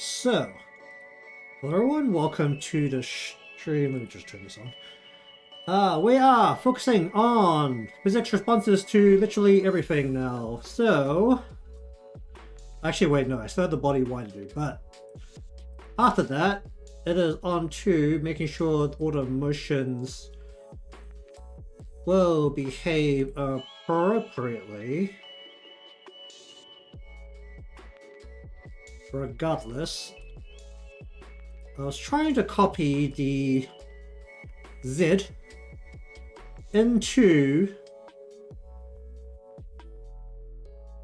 So, hello everyone, welcome to the stream. Let me just turn this on. We are focusing on physics responses to literally everything now. So, actually wait, no, I still have the body Y to do, but after that, it is on to making sure all the motions will behave appropriately. Regardless, I was trying to copy the Z into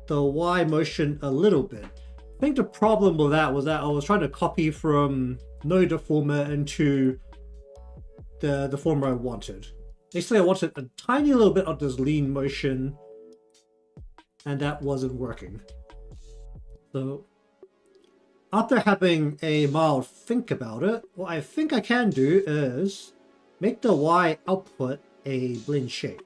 the Y motion a little bit. I think the problem with that was that I was trying to copy from no deformer into the deformer I wanted. Basically, I wanted a tiny little bit of this lean motion, and that wasn't working. So, after having a mild think about it, what I think I can do is make the Y output a blend shape.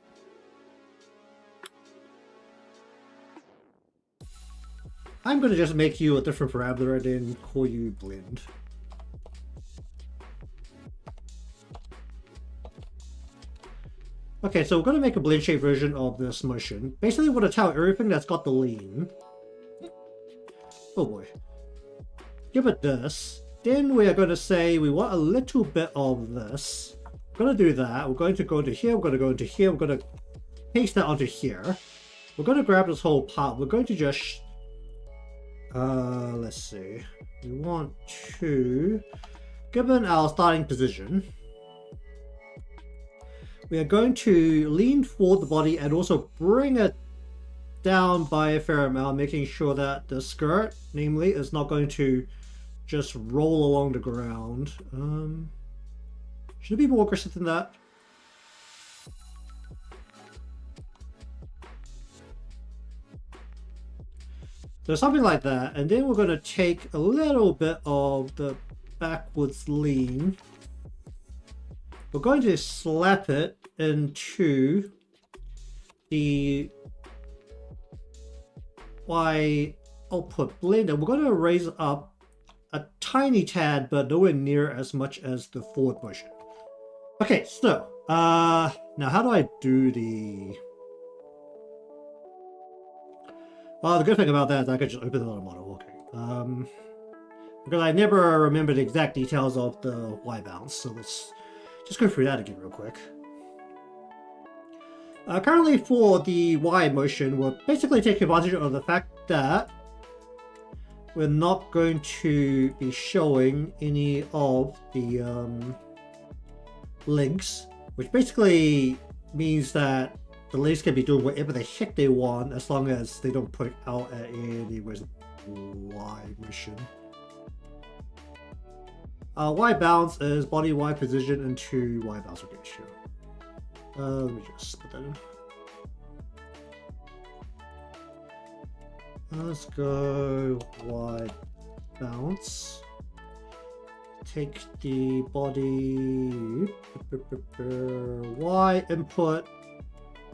I'm going to just make you a different parameter and then call you blend. Okay, so we're going to make a blend shape version of this motion. Basically, we're going to tell everything that's got the lean. Oh boy. Give it this. Then we are going to say we want a little bit of this. We're going to do that. We're going to go into here. We're going to go into here. We're going to paste that onto here. We're going to grab this whole part. We're going to just... let's see. We want to... Given our starting position, we are going to lean forward the body and also bring it down by a fair amount, making sure that the skirt, namely, is not going to just roll along the ground. Should it be more aggressive than that? So something like that, and then we're going to take a little bit of the backwards lean. We're going to slap it into the Y output blend, and we're going to raise up a tiny tad, but nowhere near as much as the forward motion. Okay, so now how do I do the... Well, the good thing about that is I could just open another model. Okay, because I never remember the exact details of the Y bounce, so let's just go through that again real quick. Currently for the Y motion, we're basically taking advantage of the fact that we're not going to be showing any of the links, which basically means that the links can be doing whatever the heck they want as long as they don't put it out at any Y motion. Y bounce is body Y position into Y bounce. Okay, sure. Let me just put that in. Let's go Y bounce. Take the body Y input.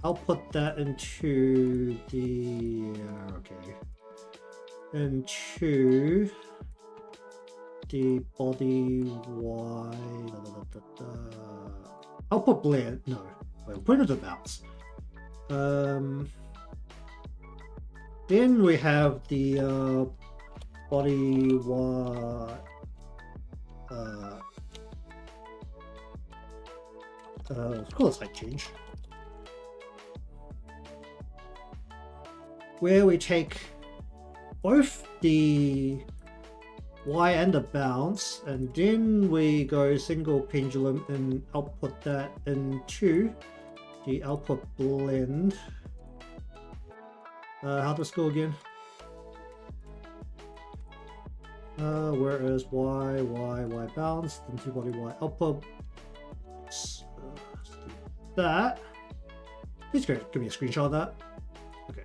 I'll put that into the into the body Y. I'll put blend. No, wait, put it to bounce. Then we have the body Y. Let's call this height change, where we take both the Y and the bounce, and then we go single pendulum and output that into the output blend. How does this go again? Where is Y bounce, then two body Y output. Let's do that. Please give me a screenshot of that. Okay.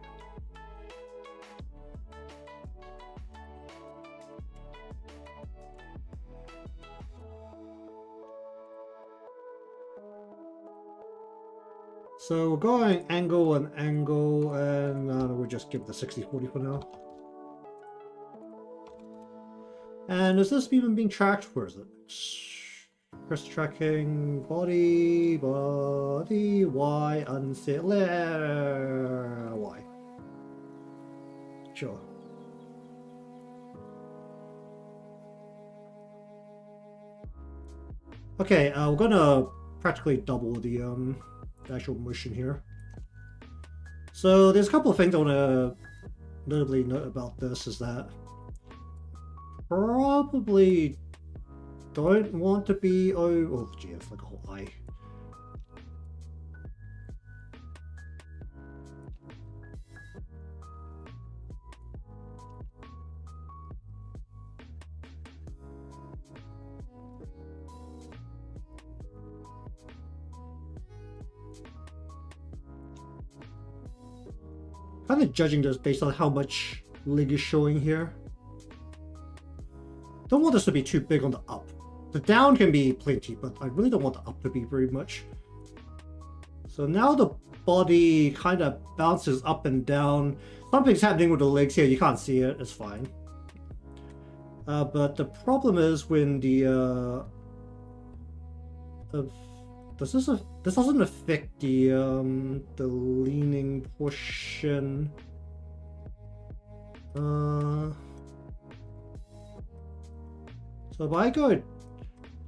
So we're going angle and angle, and we'll just give the 60-40 for now. And is this even being tracked? Where is it? Press tracking, body, Y, unset, Y. Sure. Okay, we're gonna practically double the actual motion here. So there's a couple of things I want to notably note about this is that probably don't want to be oh gee, it's like a whole eye. Kind of judging this based on how much leg is showing here. Don't want this to be too big on the up. The down can be plenty, but I really don't want the up to be very much. So now the body kind of bounces up and down. Something's happening with the legs here. You can't see it. It's fine. But the problem is when the this doesn't affect the leaning portion. So if I go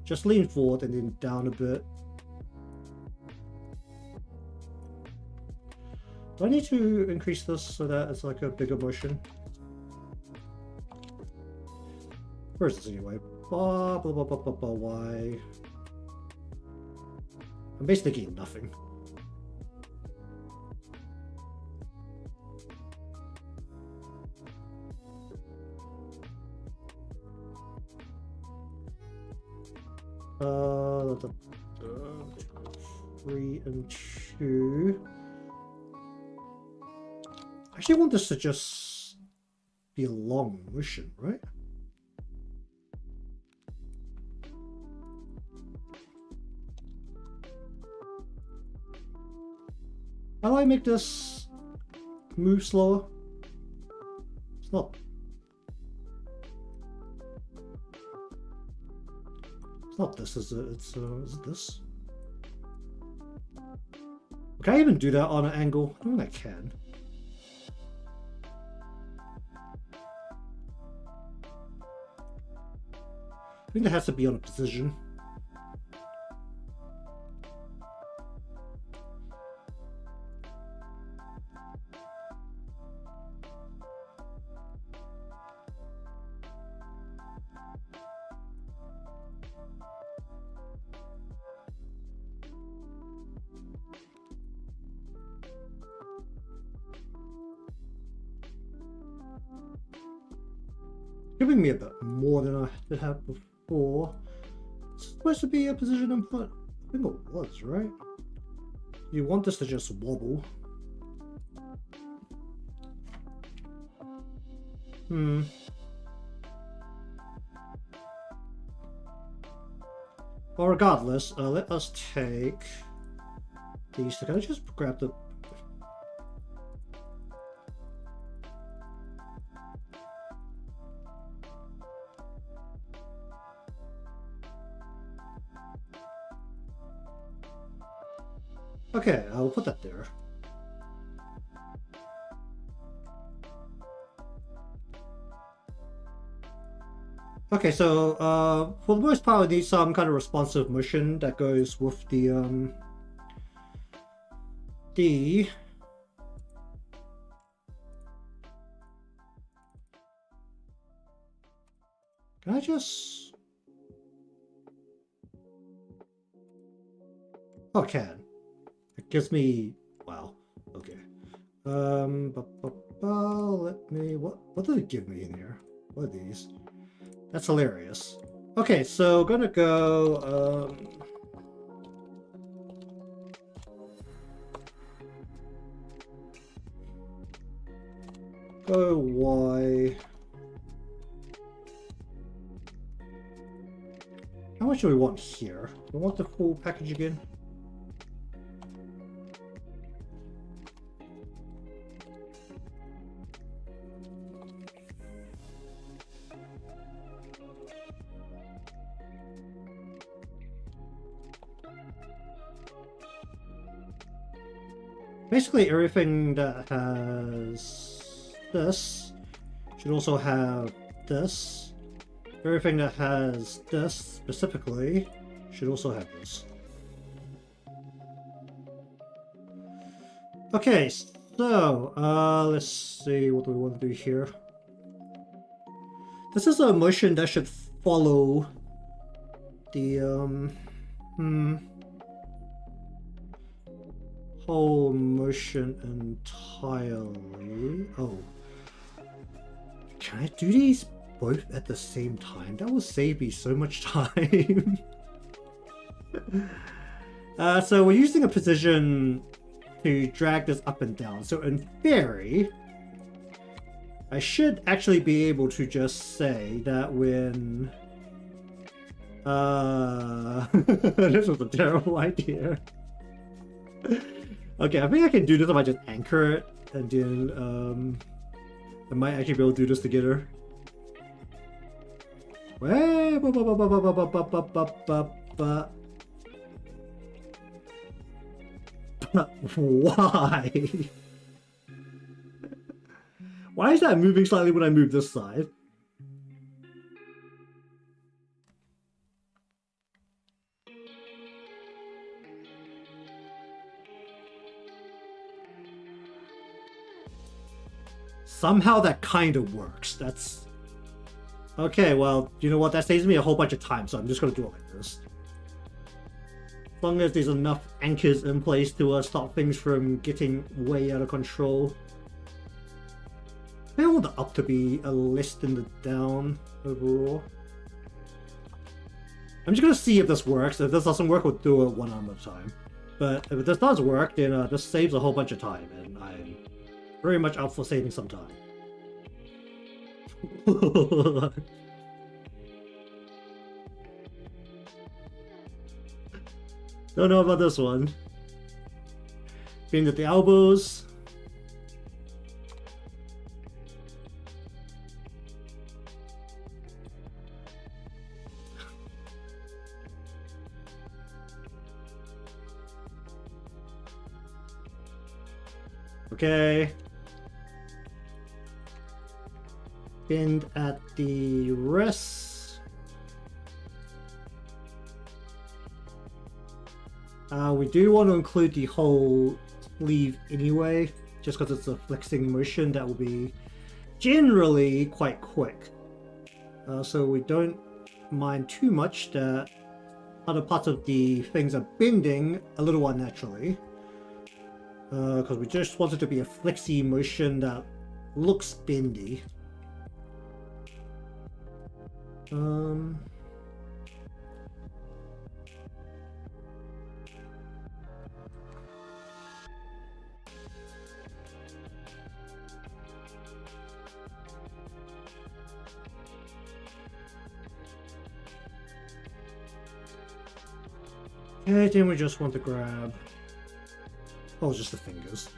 just lean forward and then down a bit. Do I need to increase this so that it's like a bigger motion? Where is this anyway? Blah, blah, blah, blah, blah, blah, Y. I'm basically getting nothing. The 3 and 2. I actually want this to just be a long motion, right? How do I make this move slower? It's not. It's not this, is it? It's is it this? Can I even do that on an angle? I don't think I can. I think that has to be on a position. Giving me a bit more than I did have before. It's supposed to be a position input. I think it was, right? You want this to just wobble. Well, regardless, let us take these. Can I just grab the... Okay, I'll put that there. Okay, so for the most part, we need some kind of responsive motion that goes with the Can I just... Oh, I can. It gives me... Wow. Okay. Let me... What did it give me in here? What are these? That's hilarious. Okay, so gonna go... Go Y. How much do we want here? Do we want the full package again? Basically everything that has this should also have this. Everything that has this specifically should also have this. Okay, so let's see, what do we want to do here? This is a motion that should follow the whole motion entirely. Oh, can I do these both at the same time? That will save me so much time. So we're using a position to drag this up and down. So in theory, I should actually be able to just say that when... this was a terrible idea. Okay, I think I can do this if I just anchor it, and then I might actually be able to do this together. Why? Why is that moving slightly when I move this side? Somehow that kind of works. That's... Okay, well, you know what? That saves me a whole bunch of time, so I'm just going to do it like this. As long as there's enough anchors in place to stop things from getting way out of control. I don't want the up to be less than the down overall. I'm just going to see if this works. If this doesn't work, we'll do it one arm at a time. But if this does work, then this saves a whole bunch of time, and I'm very much out for saving some time. Don't know about this one. Being at the elbows. Okay. Bend at the wrists. We do want to include the whole sleeve anyway, just because it's a flexing motion that will be generally quite quick. So we don't mind too much that other parts of the things are bending a little unnaturally. Because we just want it to be a flexy motion that looks bendy. Okay, then we just want to grab... Oh, just the fingers.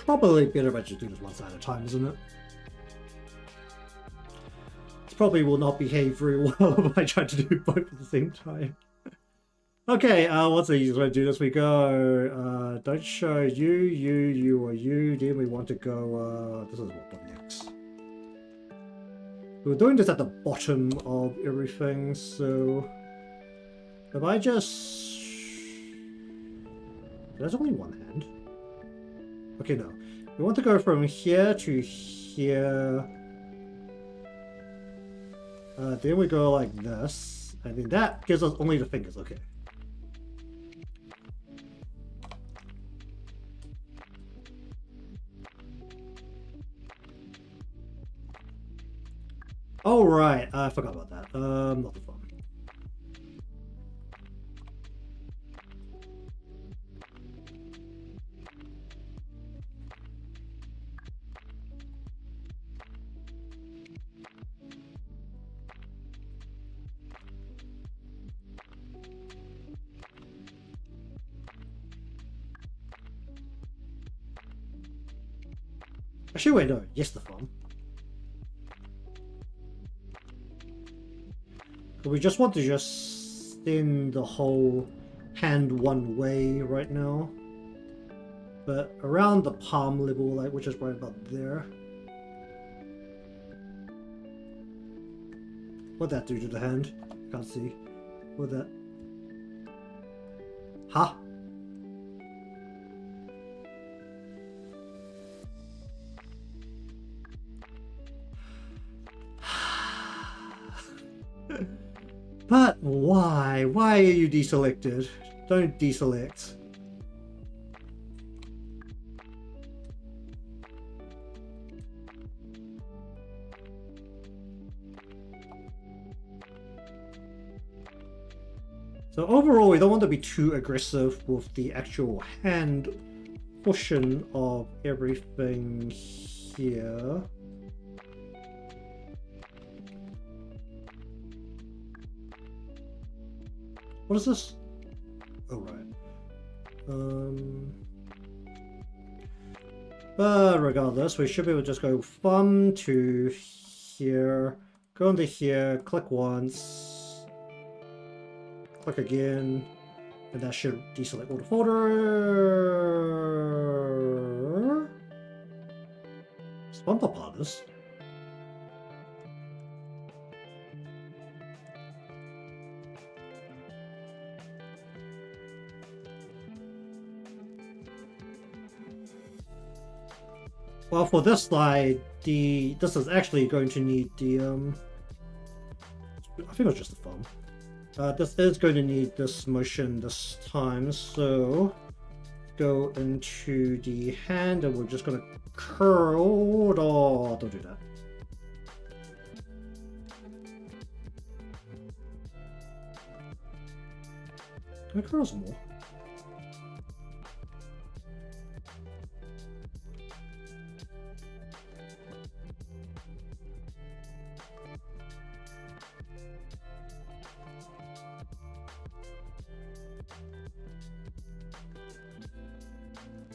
Probably better if I just do this one side at a time, isn't it? This probably will not behave very well if I try to do both at the same time. Okay, what's the easiest way to do this? We go, don't show you, or you. Then we want to go, this is what, WX. We're doing this at the bottom of everything, so... If I just... There's only one hand. Okay, no. We want to go from here to here. Then we go like this. And then that gives us only the fingers. Okay. Oh, right. I forgot about that. Not the fun. Actually, wait, no. Yes, the thumb. We just want to just spin the whole hand one way right now. But around the palm level, like, which is right about there. What'd that do to the hand? Can't see. What'd that... Huh? But why? Why are you deselected? Don't deselect. So overall, we don't want to be too aggressive with the actual hand portion of everything here. What is this? Oh, right. But regardless, we should be able to just go from to here, go into here, click once, click again, and that should deselect all the folder. Bumper partners. Well, for this slide, this is actually going to need the I think it was just the thumb. This is going to need this motion this time, so go into the hand and we're just going to curl. Oh, don't do that. Can I curl some more?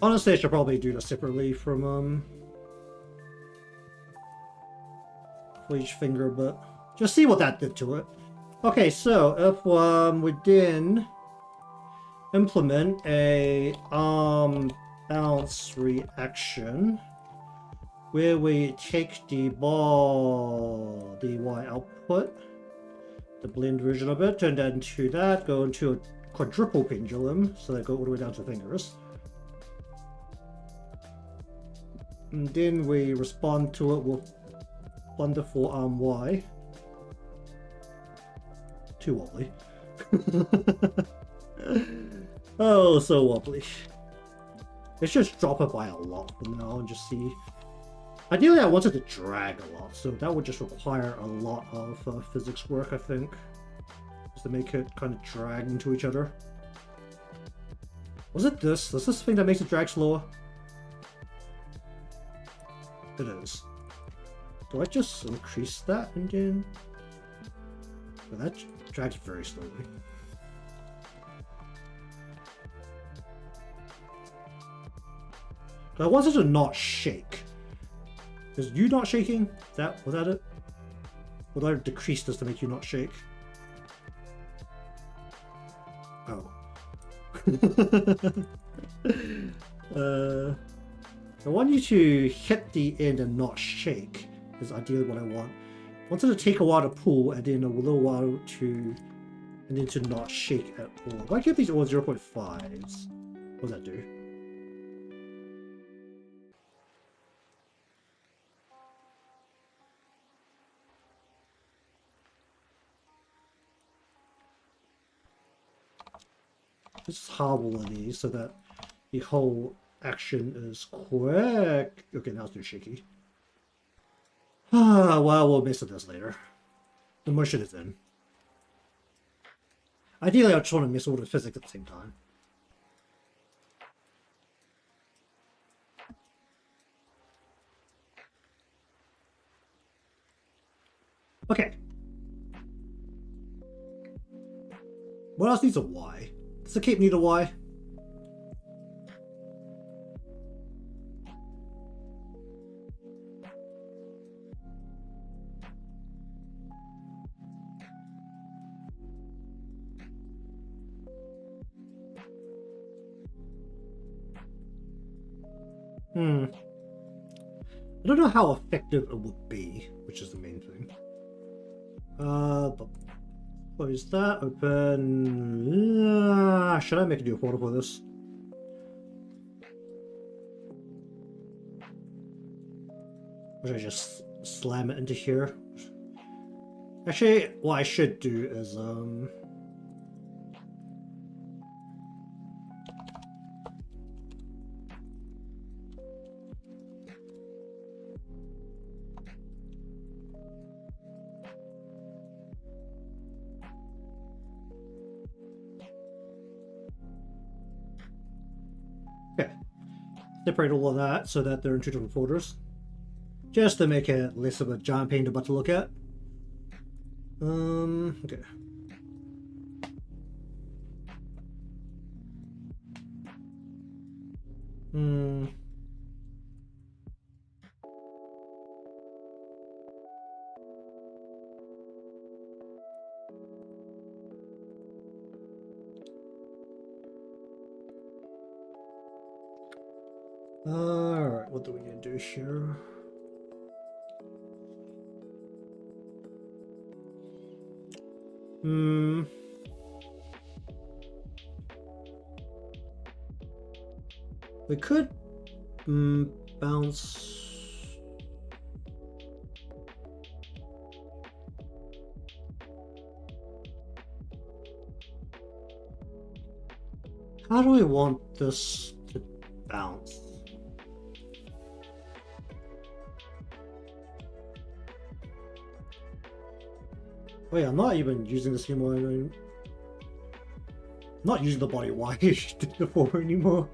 Honestly, I should probably do this separately from for each finger, but just see what that did to it. Okay, so if we then implement a arm bounce reaction where we take the ball, the Y output, the blend version of it, turn that into that, go into a quadruple pendulum, so that go all the way down to fingers. And then we respond to it with wonderful arm Y. Too wobbly. Oh, so wobbly. Let's just drop it by a lot for now and just see. Ideally, I wanted to drag a lot, so that would just require a lot of physics work, I think. Just to make it kind of drag into each other. Was it this? Is this the thing that makes it drag slower? It is. Do I just increase that and then... Well, that drags very slowly. I wanted to not shake. Is you not shaking? Was that it? Or did I decrease this to make you not shake? Oh. I want you to hit the end and not shake, is ideally what I want. I want it to take a while to pull and then a little while to, and then to not shake at all. If I give these all 0.5s, what does that do? Just halve all of these so that the whole action is quick. Okay, now it's too shaky. Well, we'll mess with this later. The motion is in. Ideally, I'm trying to mess all the physics at the same time. Okay. What else needs a Y? Does the cape need a Y? I don't know how effective it would be, which is the main thing. But close that, open. Should I make a new folder for this? Or should I just slam it into here? Actually, what I should do is okay. Separate all of that so that they're in two different folders. Just to make it less of a giant pain in the butt to look at. Okay. Alright, what do we need to do here? We could bounce. How do we want this to bounce? Wait, I'm not even using this anymore. I'm not using the body wire to the former anymore.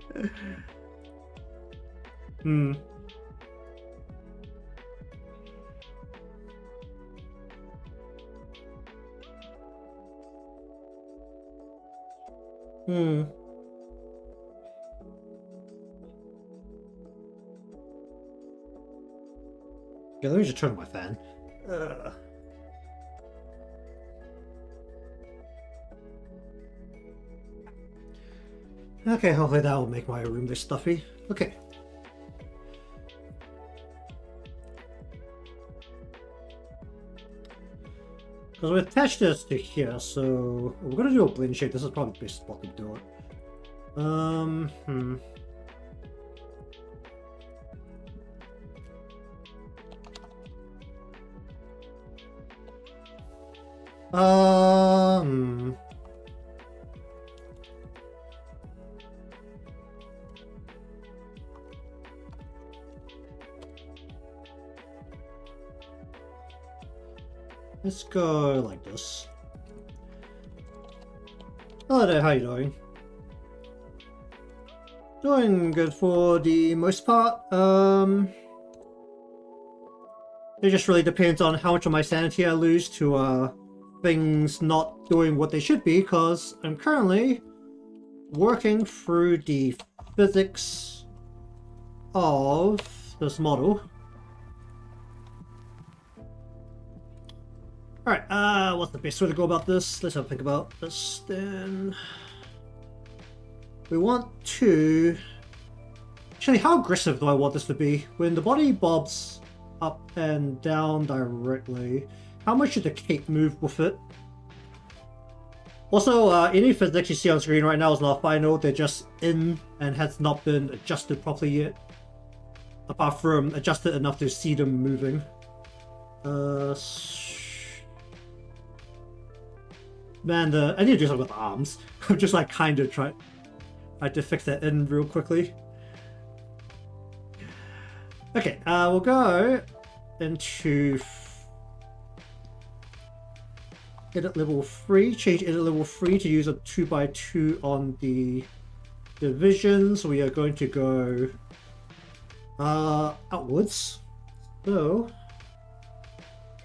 Yeah, let me just turn on my fan. Okay, hopefully that will make my room less stuffy. Okay. Because we attached this to here, so we're gonna do a blend shape. This is probably the best spot to do it. Let's go like this. Hello there, how you doing? Doing good for the most part. It just really depends on how much of my sanity I lose to things not doing what they should be, because I'm currently working through the physics of this model. Alright, what's the best way to go about this? Let's have a think about this then. We want to... Actually, how aggressive do I want this to be? When the body bobs up and down directly, how much should the cape move with it? Also, any physics you see on screen right now is not final. They're just in and has not been adjusted properly yet. Apart from adjusted enough to see them moving. Man, I need to do something with the arms. I'm just like kind of trying to fix that in real quickly. Okay, we'll go into edit level 3, change edit level 3 to use a 2x2 on the divisions. We are going to go outwards. So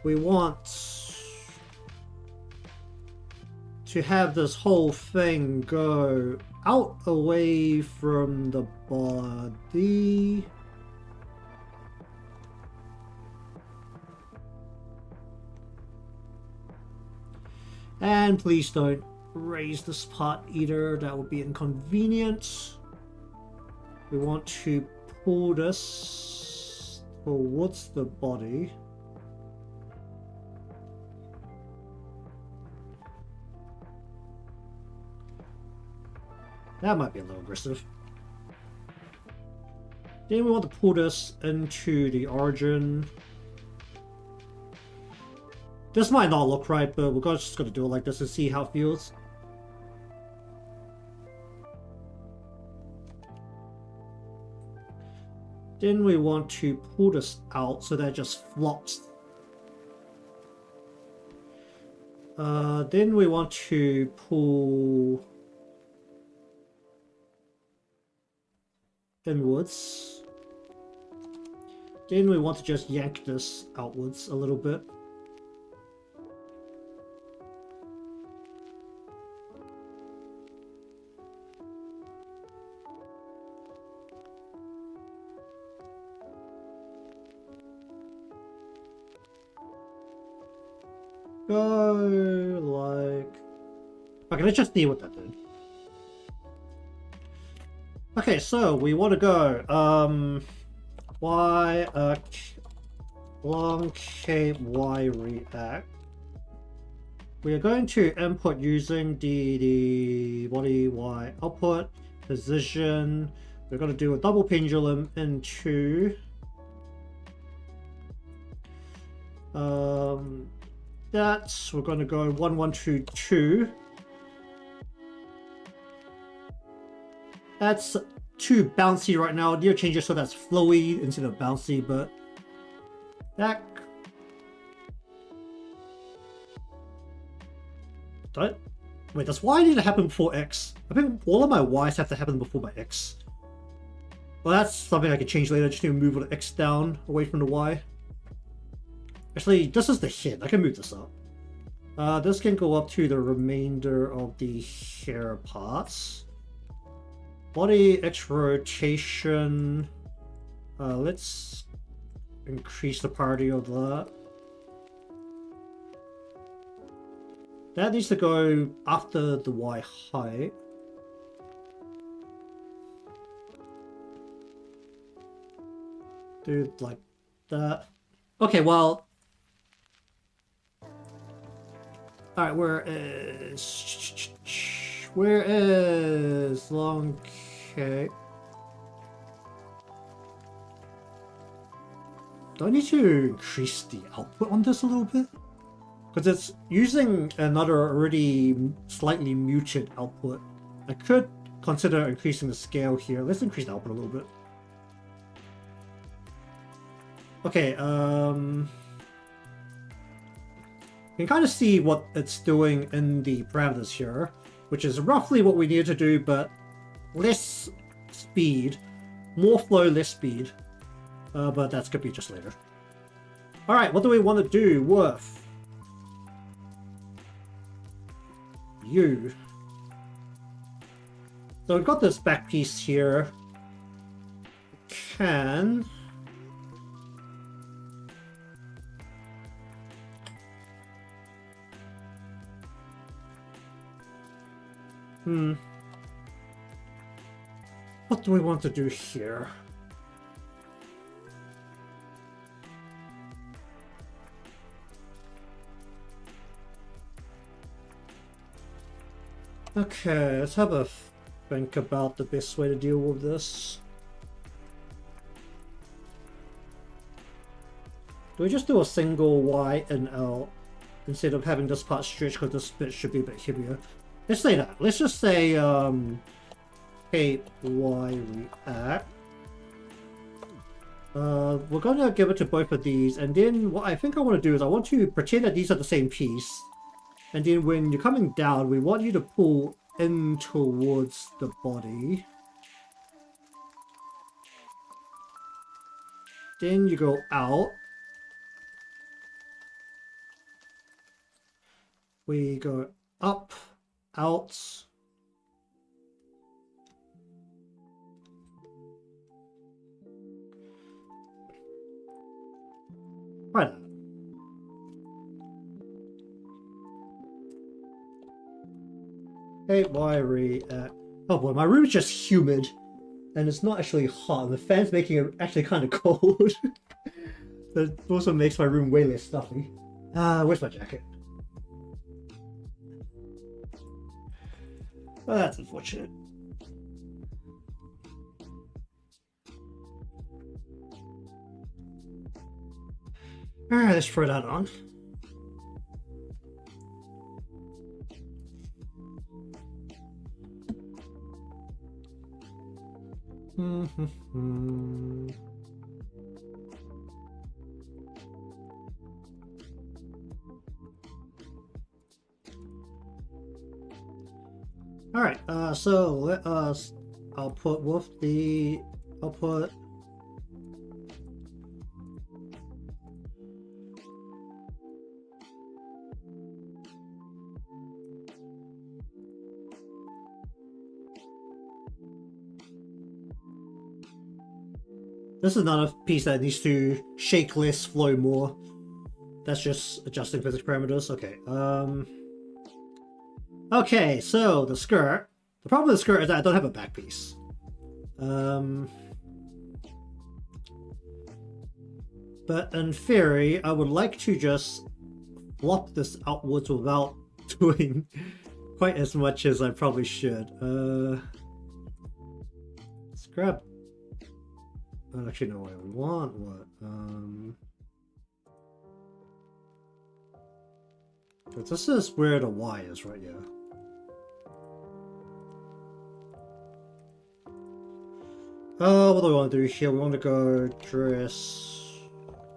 we want to have this whole thing go out away from the body. And please don't raise this part either, that would be inconvenient. We want to pull this towards the body. That might be a little aggressive. Then we want to pull this into the origin. This might not look right, but we're just going to do it like this and see how it feels. Then we want to pull this out so that it just flops. Then we want to pull inwards. Then we want to just yank this outwards a little bit. Go like... Okay, let's just see what that did. Okay, so we want to go Y long cape Y react. We are going to input using the body Y output position. We're going to do a double pendulum into that. We're going to go 1 1 2 2. That's too bouncy right now. I need to change it so that's flowy instead of bouncy, but that... Wait, does Y need to happen before X? I think all of my Ys have to happen before my X. Well, that's something I can change later. Just need to move the X down away from the Y. Actually, this is the hit. I can move this up. This can go up to the remainder of the hair parts. Body X rotation. Let's increase the priority of that. That needs to go after the Y height. Do like that. Okay, well. Alright, where is long cape? Do I need to increase the output on this a little bit? Because it's using another already slightly muted output. I could consider increasing the scale here. Let's increase the output a little bit. Okay, you can kind of see what it's doing in the parameters here, which is roughly what we need to do, but less speed. More flow, less speed. But that's going to be just later. Alright, what do we want to do with you? So we've got this back piece here. Can... What do we want to do here? Okay, let's have a think about the best way to deal with this. Do we just do a single Y and L instead of having this part stretch because this bit should be a bit heavier? Let's say that. Let's just say cape Y react. We're gonna give it to both of these, and then what I think I want to do is I want to pretend that these are the same piece, and then when you're coming down, we want you to pull in towards the body. Then you go out. We go up, out. Right. Okay, why react? Oh boy, my room is just humid. and it's not actually hot. The fan's making it actually kind of cold. That also makes my room way less stuffy. Where's my jacket? Oh, that's unfortunate. Alright, let's throw that on. Alright, so let us, I'll put this is another piece that needs to shake less, flow more. That's just adjusting physics parameters. Okay. Okay, so the skirt. The problem with the skirt is that I don't have a back piece. But in theory, I would like to just flop this outwards without doing quite as much as I probably should. Let's grab. I don't actually know what I want. What? This is where the Y is, right? Yeah. What do we want to do here? We want to go dress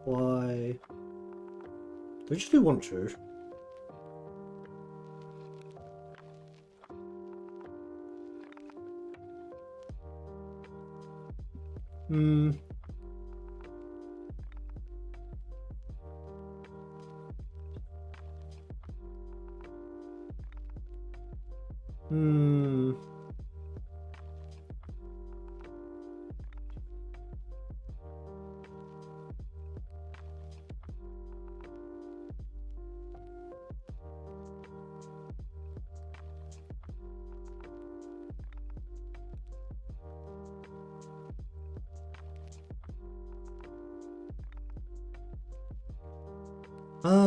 Y. Do we just do 1, 2?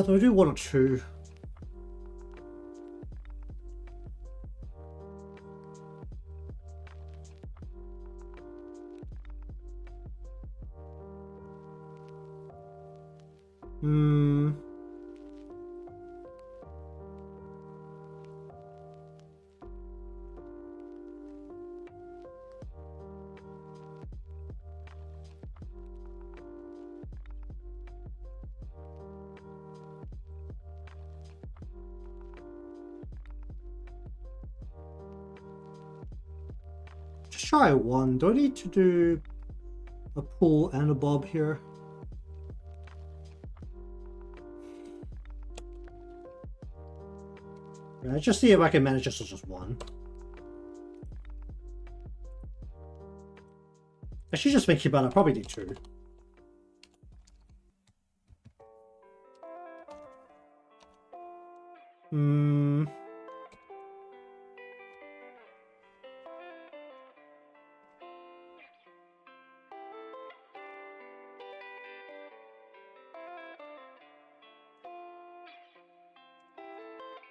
Do I do 1 or 2? Just try 1. Do I need to do a pull and a bob here? Right, just see if I can manage this as just 1. Actually, just thinking about it, I probably need 2.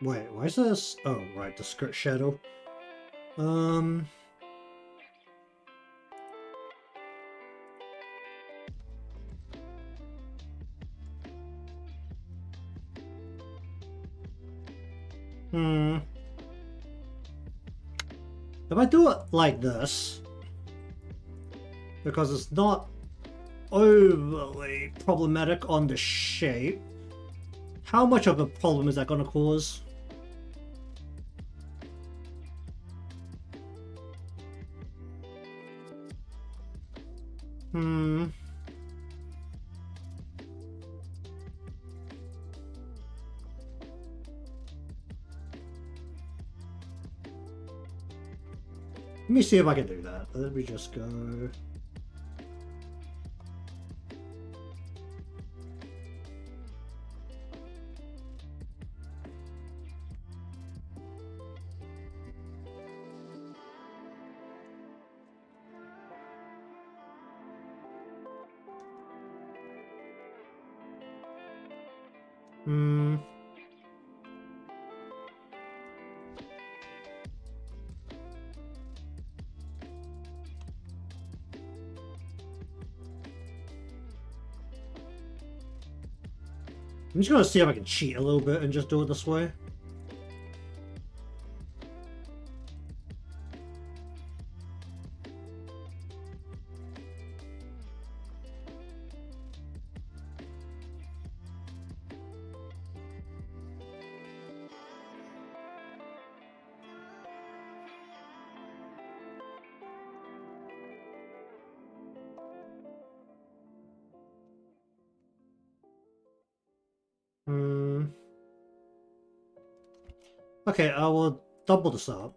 Wait, why is this? Oh, right, the skirt shadow. If I do it like this, because it's not overly problematic on the shape, how much of a problem is that going to cause? Let me see if I can do that. Let me just go. Hmm. I'm just gonna see if I can cheat a little bit and just do it this way. Hmm. Okay, I will double this up.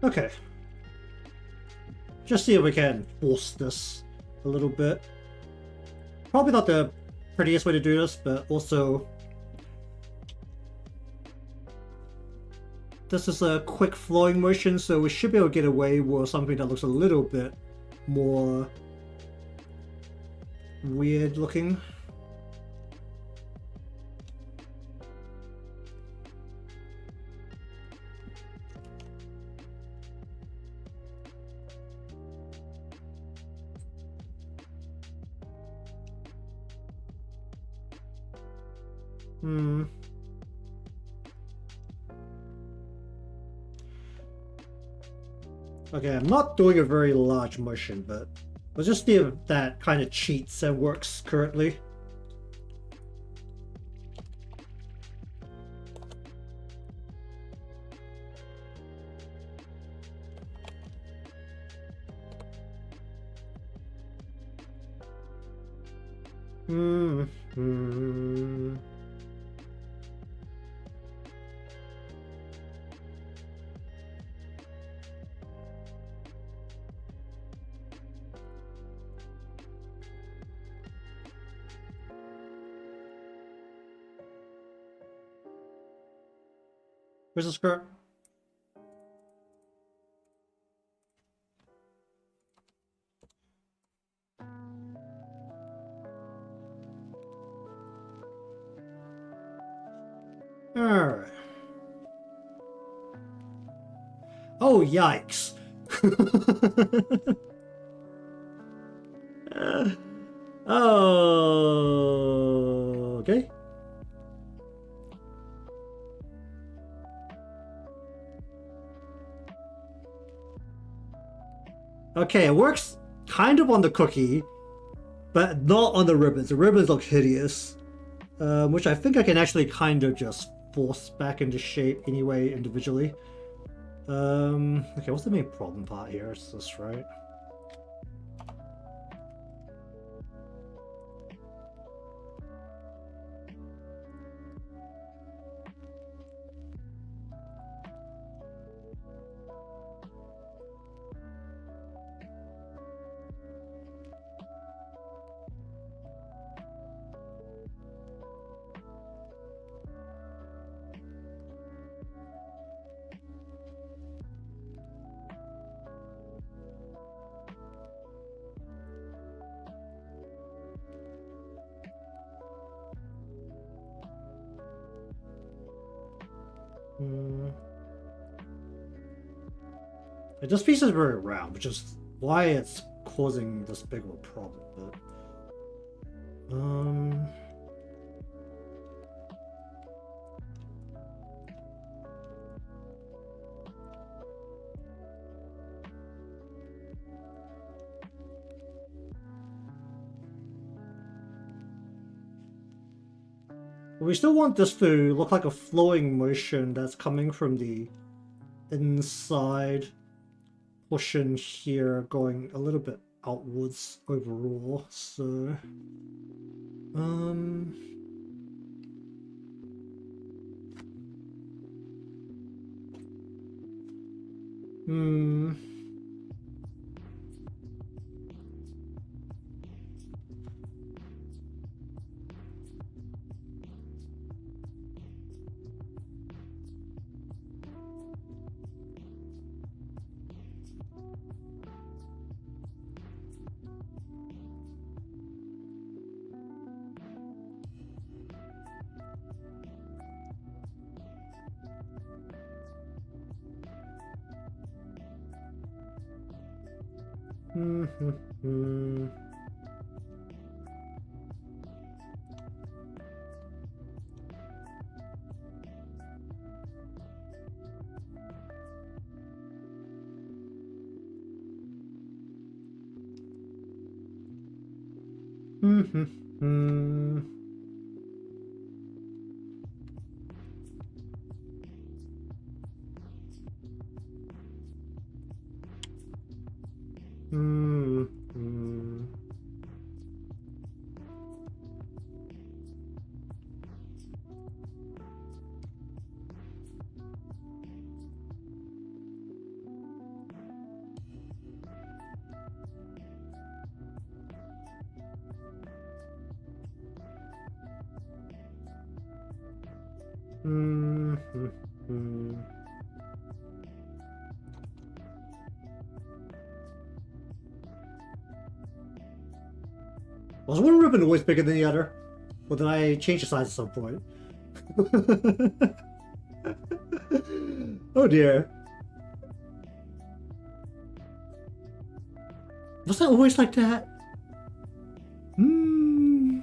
Okay. Just see if we can force this a little bit. Probably not the prettiest way to do this, but also this is a quick flowing motion, so we should be able to get away with something that looks a little bit more weird looking. Hmm. Okay, I'm not doing a very large motion, but let's just see if that kind of cheats and works correctly. Hmm. Hmm. Where's the skirt? Alright. Oh, yikes. Oh, okay. Okay, it works kind of on the cookie, but not on the ribbons. The ribbons look hideous, which I think I can actually kind of just force back into shape anyway individually. Okay, what's the main problem part here? Is this right? This piece is very round, which is why it's causing this big of a problem. But we still want this to look like a flowing motion that's coming from the inside portion here, going a little bit outwards overall. So, Mm-hmm. Mm-hmm. Mm-hmm. Mm-hmm. Was one ribbon always bigger than the other? Or did I change the size at some point? Oh dear. Was that always like that? Hmm.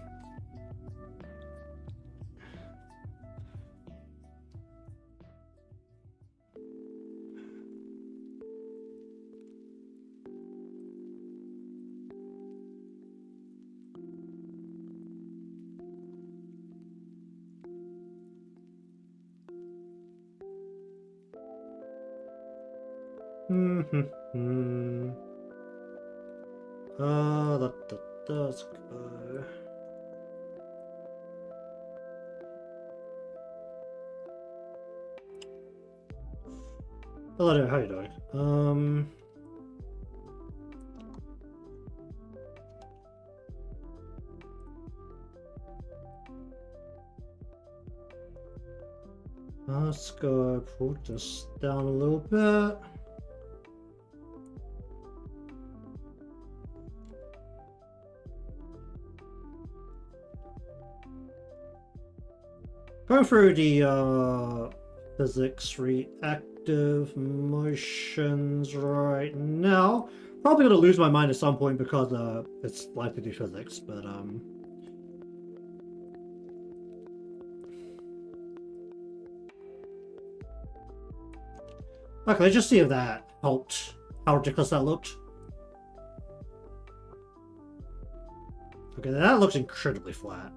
Mm-hmm. Let's go. Hello there, how you doing? Let's go pull this down a little bit. Going through the physics reactive motions right now. Probably gonna lose my mind at some point because it's likely to do physics, but okay, let's just see if that helped. How ridiculous that looked. Okay, that looks incredibly flat.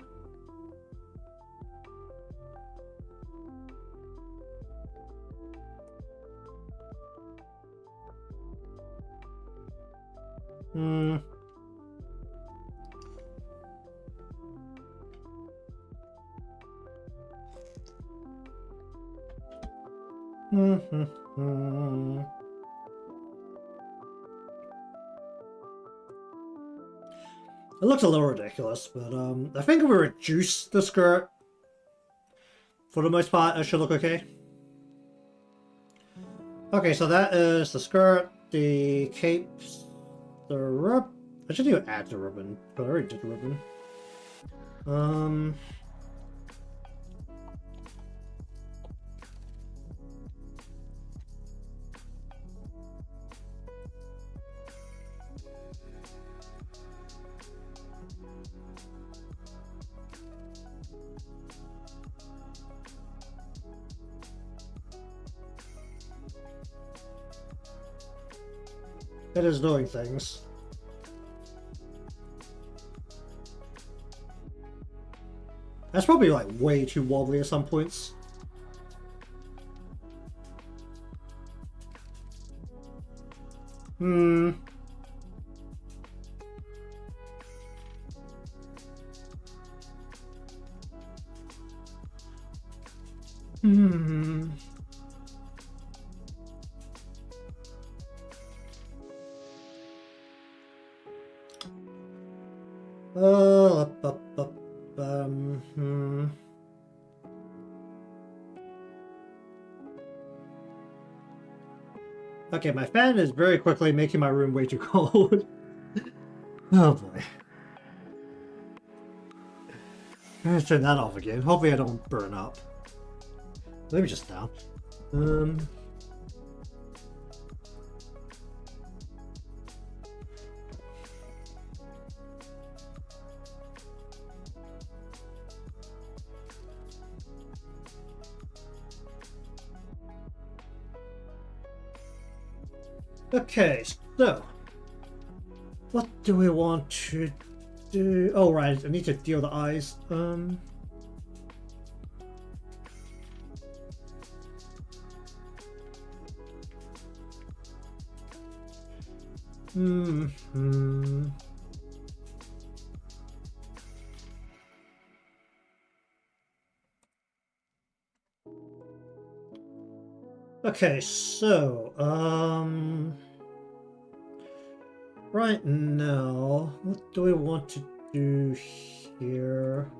Hmm. It looks a little ridiculous, but I think if we reduce the skirt, for the most part, it should look okay. Okay, so that is the skirt, the capes, the rib. I should even add the ribbon, but I already did the ribbon. It is doing things. That's probably like way too wobbly at some points. Hmm. Hmm. Hmm. Okay, my fan is very quickly making my room way too cold. Oh boy. I'm gonna turn that off again. Hopefully I don't burn up. Maybe just down. Okay, so what do we want to do? Oh right, I need to deal the eyes. Okay, so right now, what do we want to do here?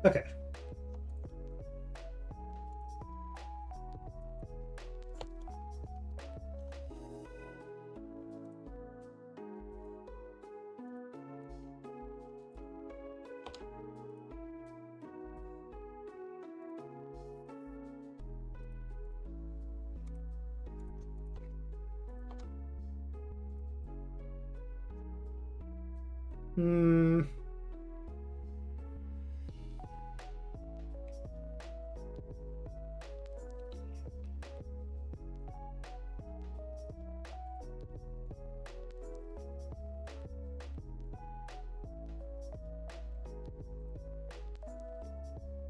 Okay.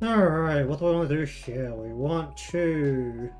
Alright, what do I want to do here? We want to...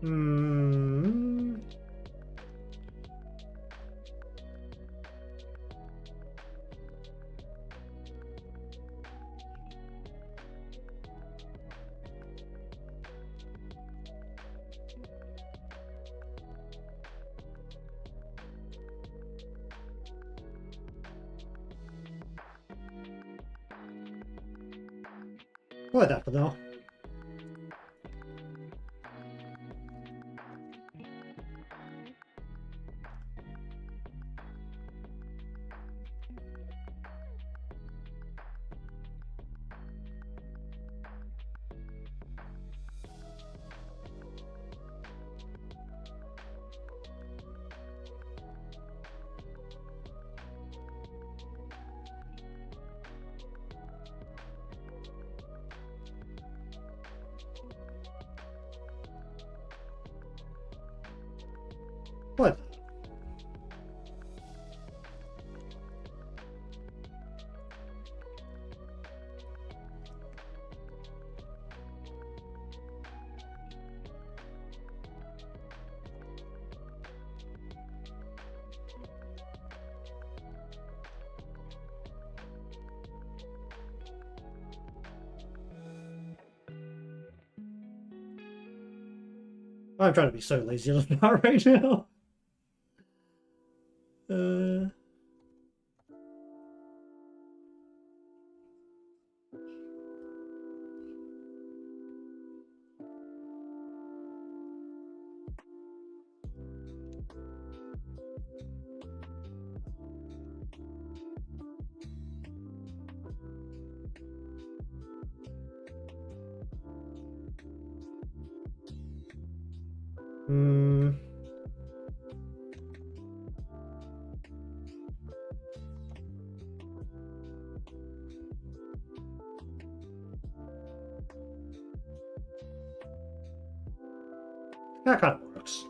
hum. Whatever though. I'm trying to be so lazy on that right now. Hmm. That kind of works.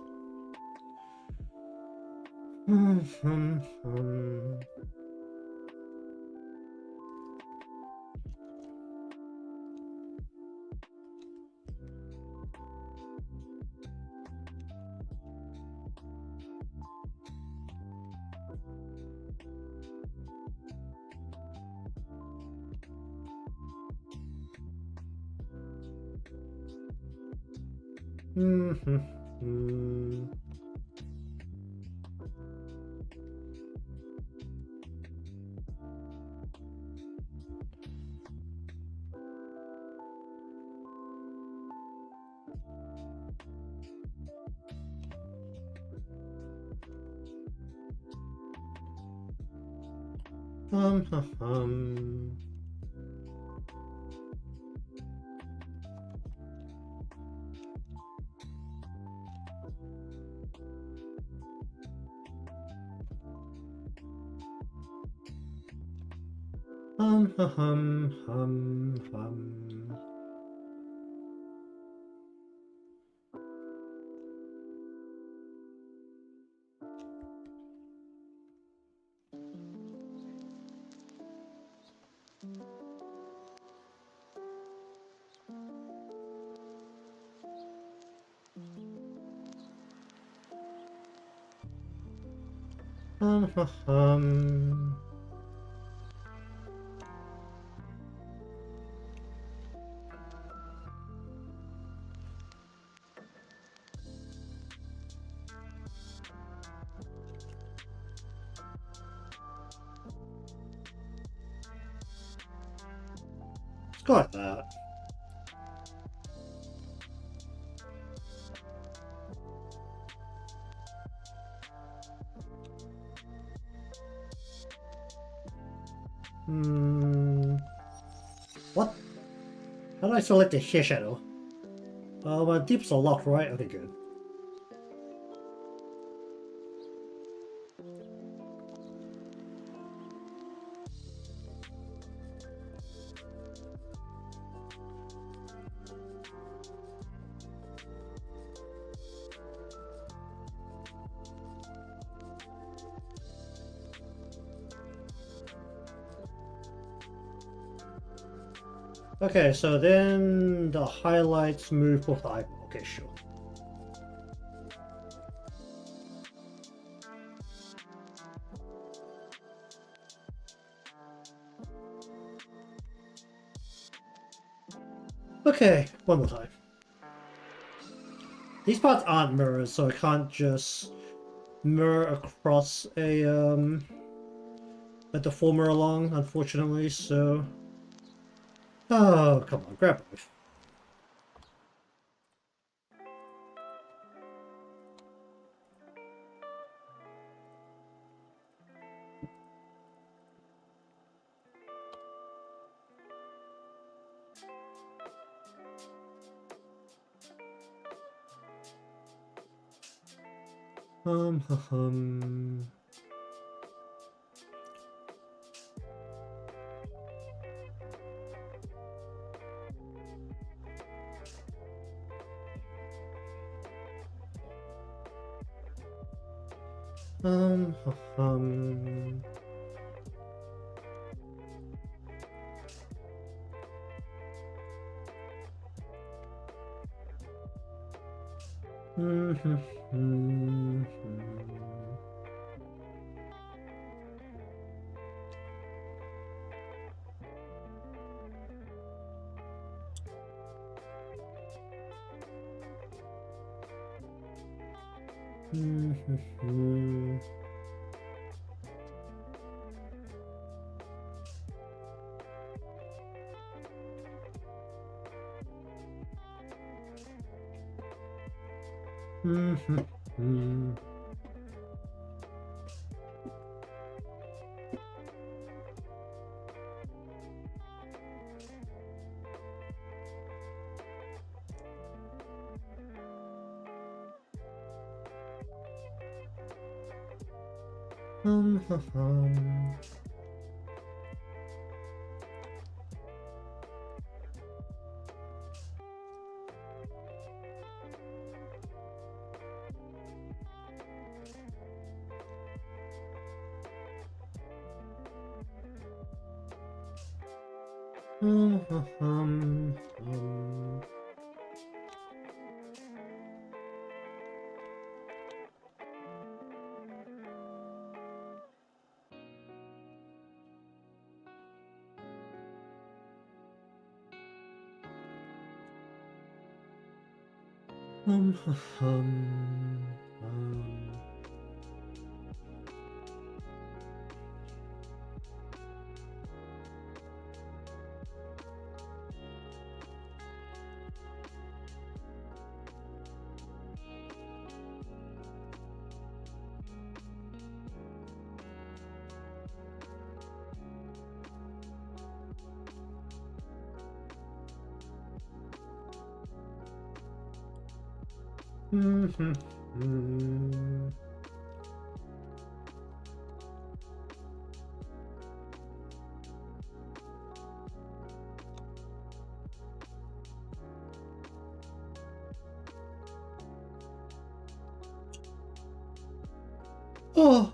Got that. What? How do I select the share shadow? My dips are locked, right? Okay, good. Okay, so then the highlights move with the eyeball. Okay, sure. Okay, one more time. These parts aren't mirrors, so I can't just mirror across a deformer along, unfortunately, so... Oh, come on, grab both. Um, um, um...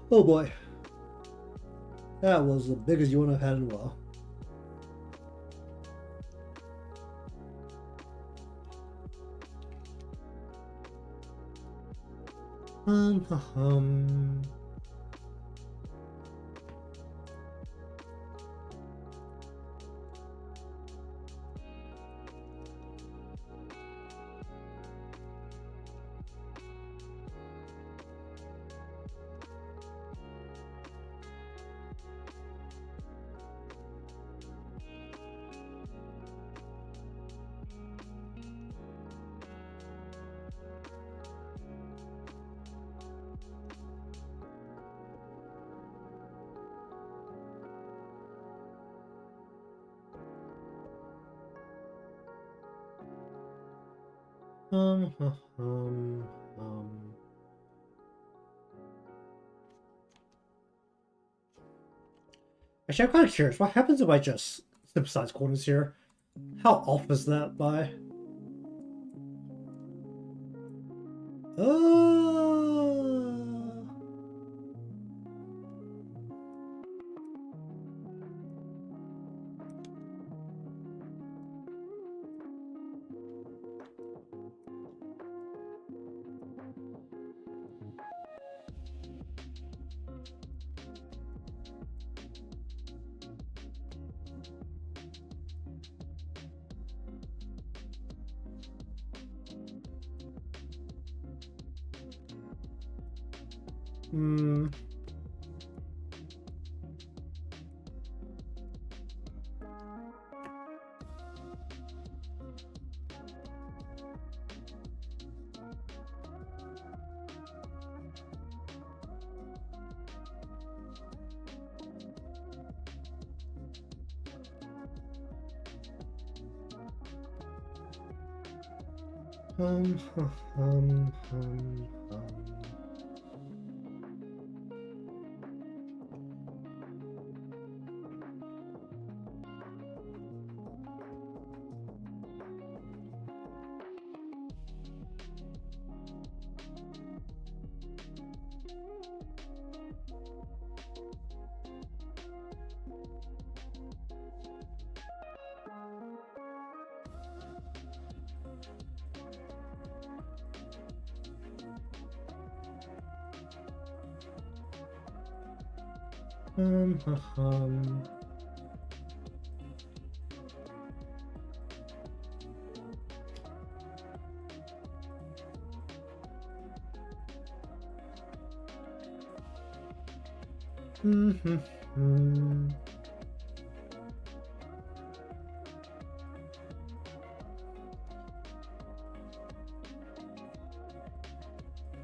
Oh boy. That was the biggest yawn I've had in a while. Actually, I'm kind of curious. What happens if I just synthesize corners here? How off is that by?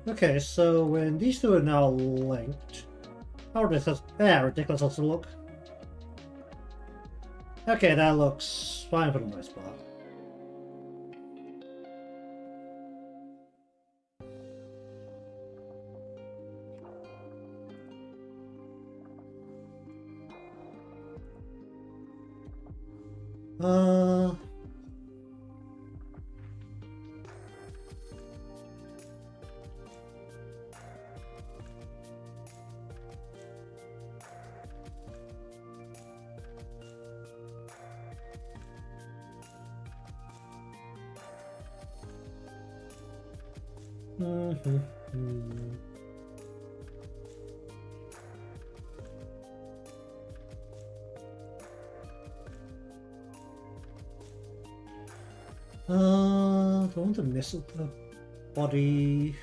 Okay, so when these two are now linked, how ridiculous, ridiculous does it look? Okay, that looks fine for the most part. I want to miss the body.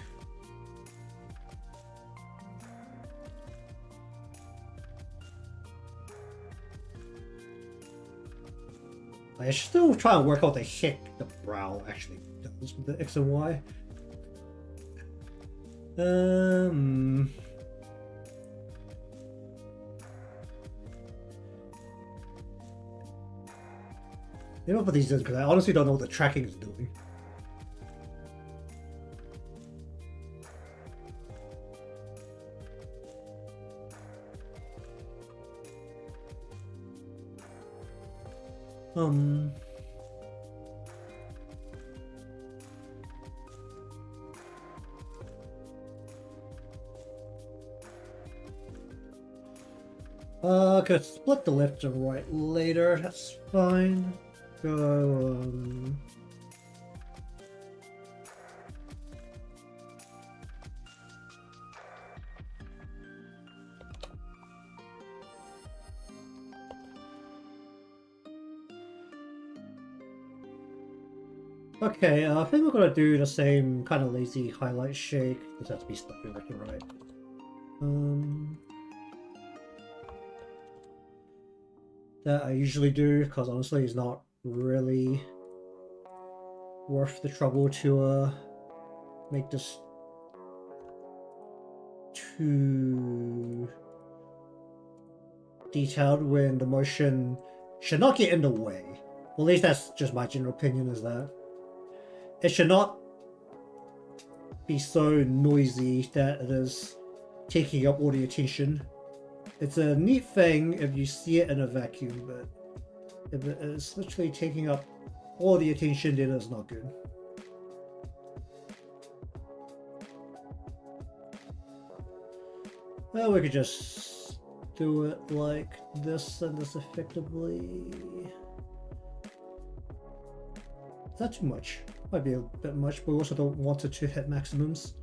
I should still try and work out the heck the brow actually does with the X and Y. You know what these is because I honestly don't know what the tracking is doing. Could split the left and right later, that's fine. Go, Okay, I think we're gonna do the same kind of lazy highlight shake. This has to be stuck in left and right. That I usually do, because honestly it's not really worth the trouble to make this too detailed when the motion should not get in the way. Well, at least that's just my general opinion, is that it should not be so noisy that it is taking up all the attention. It's a neat thing if you see it in a vacuum, but if it is literally taking up all the attention, then it's not good. Well, we could just do it like this and this effectively. Is that too much? Might be a bit much, but we also don't want it to hit maximums.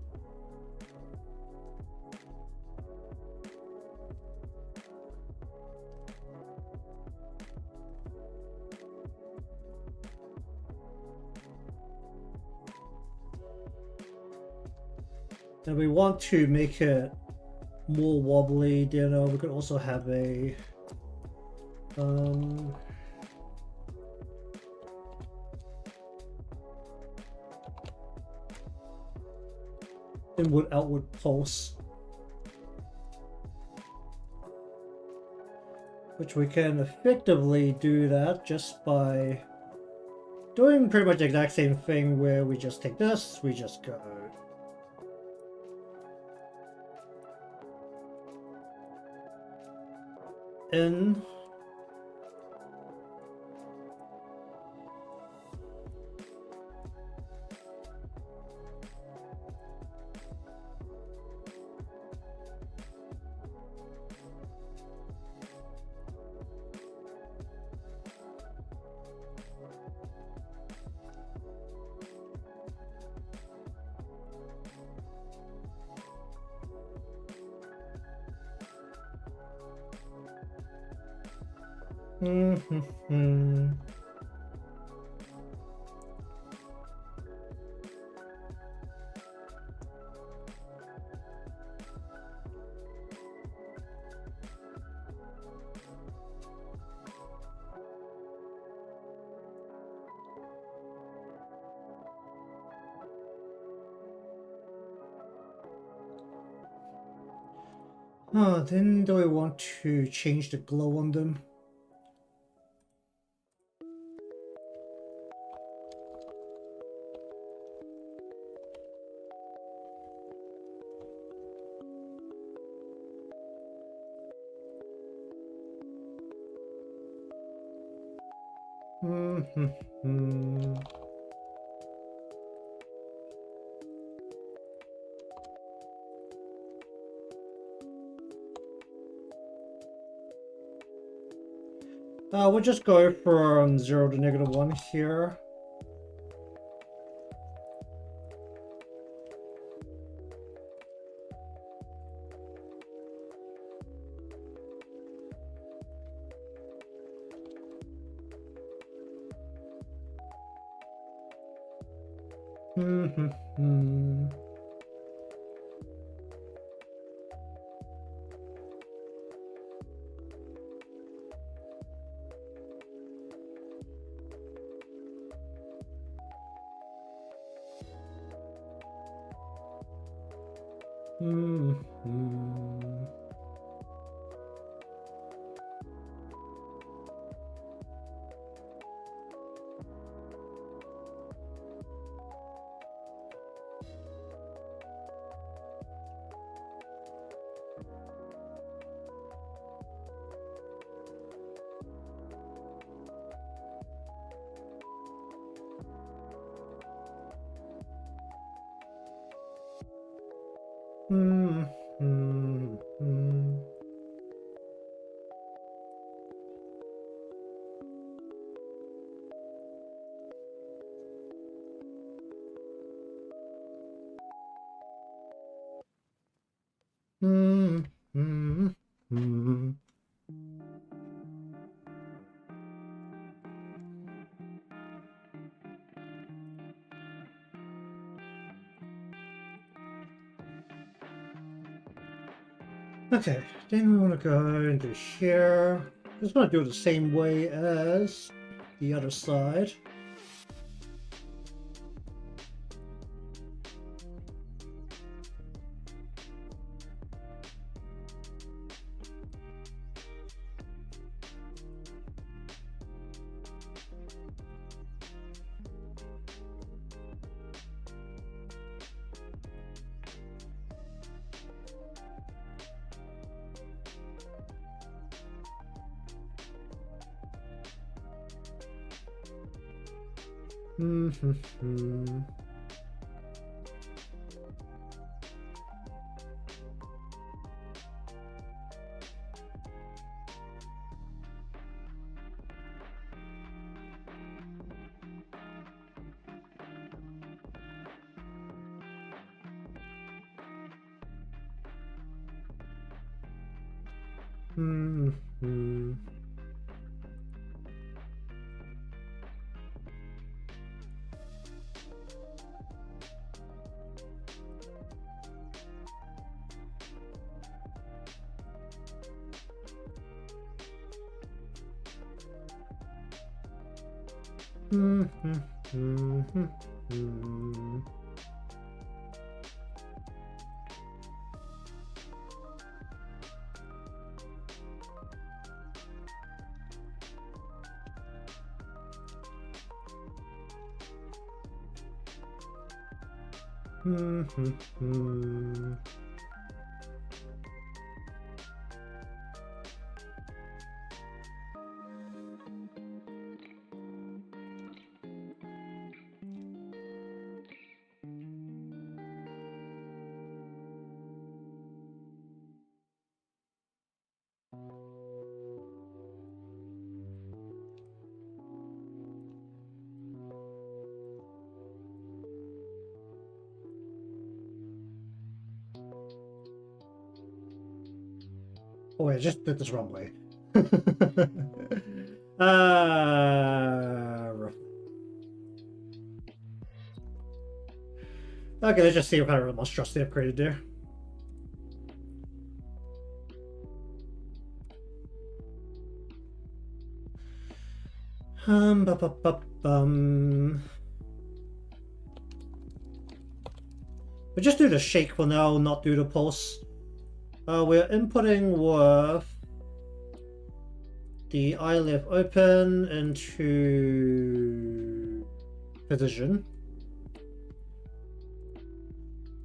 And we want to make it more wobbly, then we could also have a inward outward pulse, which we can effectively do that just by doing pretty much the exact same thing where we just take this, we just go in. Oh, then do I want to change the glow on them? We'll just go from 0 to -1 here. Okay, then we want to go into here. Just want to do it the same way as the other side. Oh wait, I just did this wrong way. Okay, let's just see what kind of monstrosity I've created there. We'll just do the shake for now, not do the pulse. We're inputting with the eye left open into position.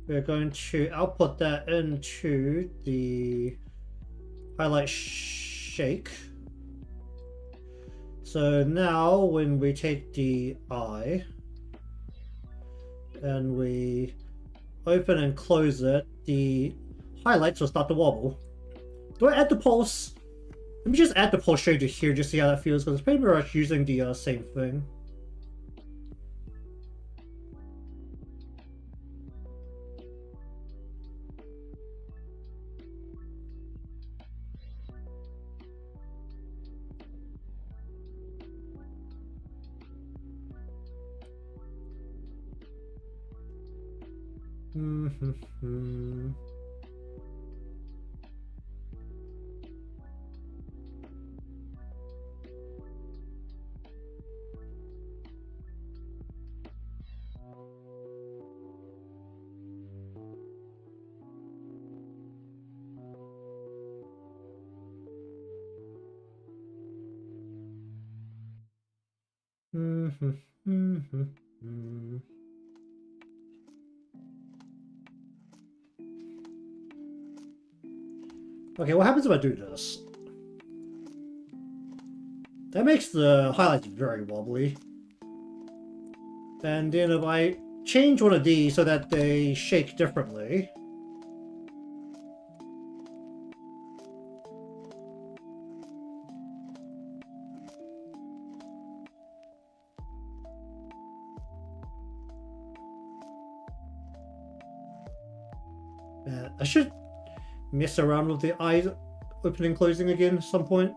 We're going to output that into the highlight shake. So now when we take the eye and we open and close it, the highlights will start to wobble. Do I add the pulse? Let me just add the pulse shader here just to see how that feels, because it's pretty much using the same thing. Okay, what happens if I do this? That makes the highlights very wobbly. And then if I change one of these so that they shake differently. I should mess around with the eyes opening and closing again at some point.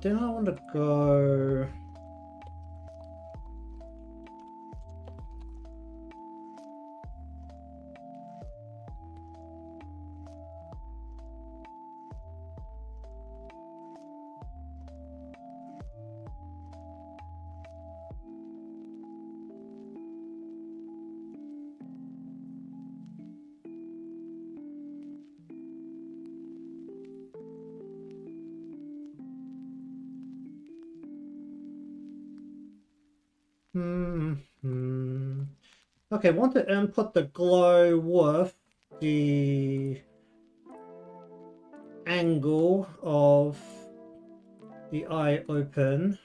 Then I want to go. Okay, I want to input the glow with the angle of the eye open.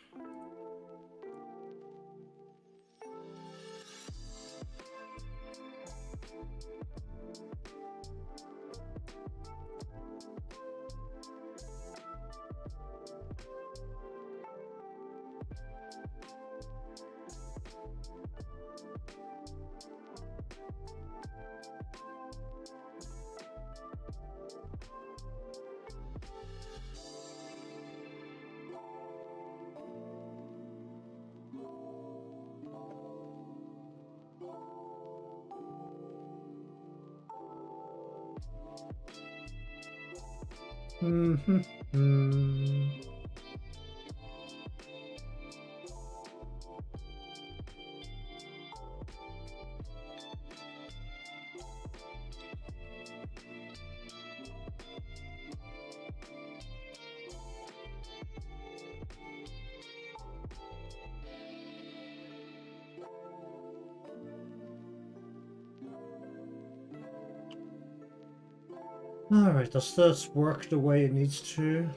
Alright, does this work the way it needs to?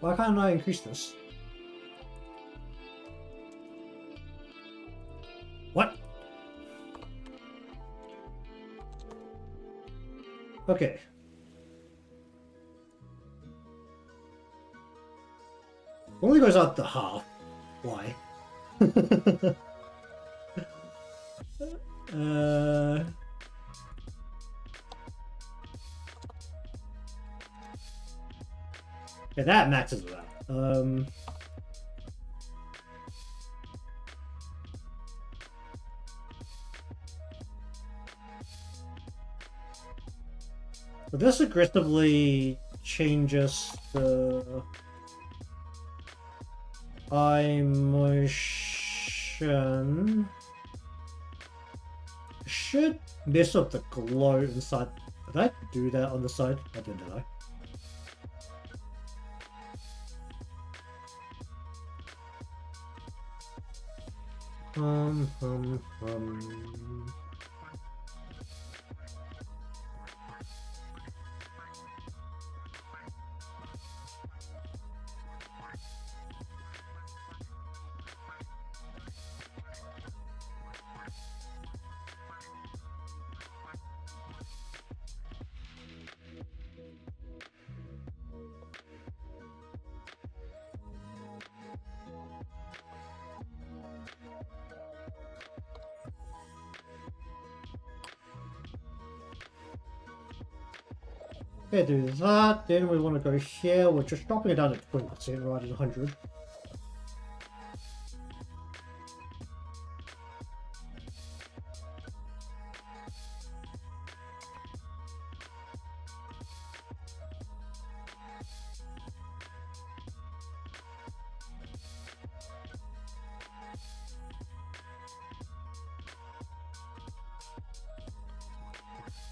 Why can't I increase this? What? Okay. Only goes out to half. Why? Yeah, that maxes it out. But this aggressively changes the eye motion. Should mess up the glow inside. Did I do that on the side? I did I? Okay, do that. Then we want to go here. We're just dropping it down to 20% rather than 100.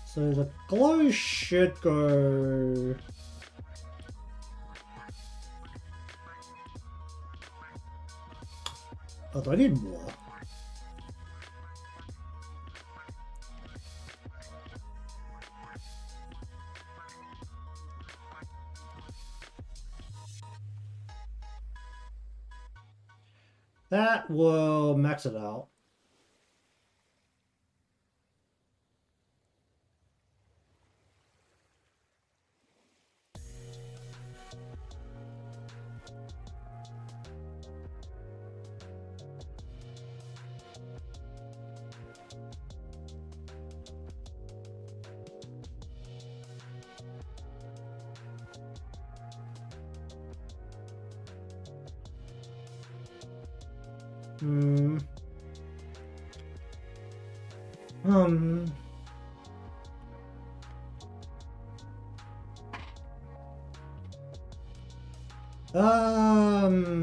So the glow should go... Oh, do I need more? That will max it out.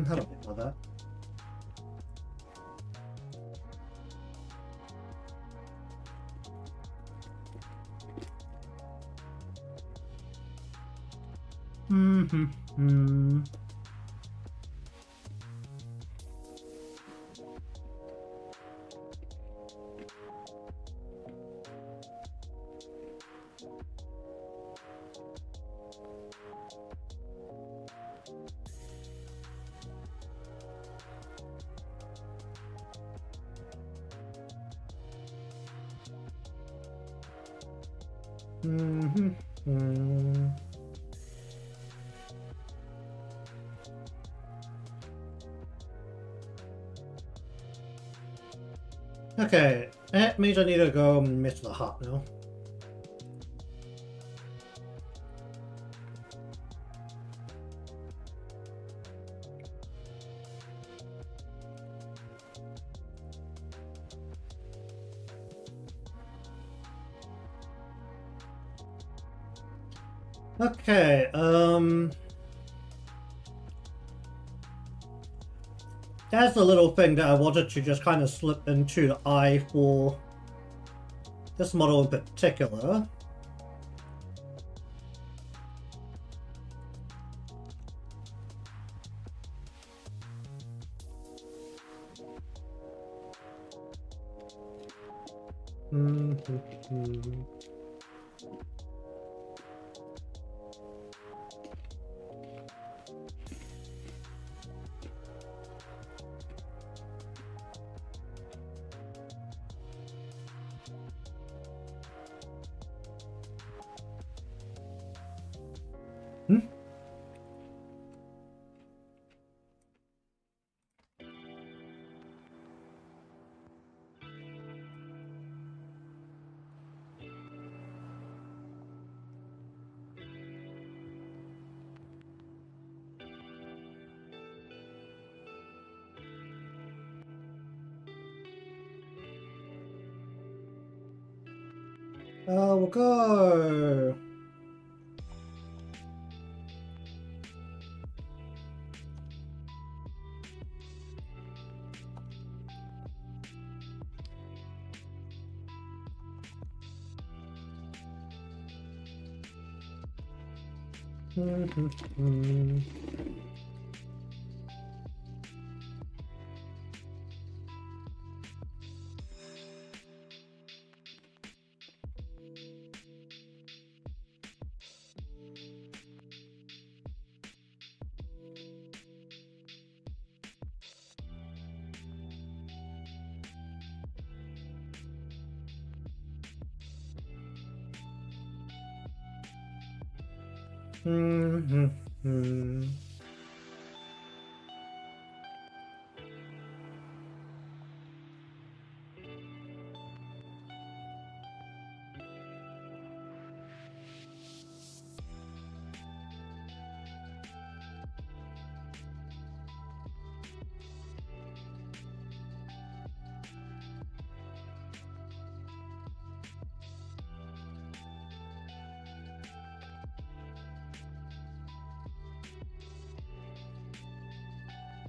How do I get about that? Okay, that means I need to go mess the heart now. Okay, that's the little thing that I wanted to just kind of slip into the eye for this model in particular. Hmm? We'll go.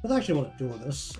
I actually want to do all this.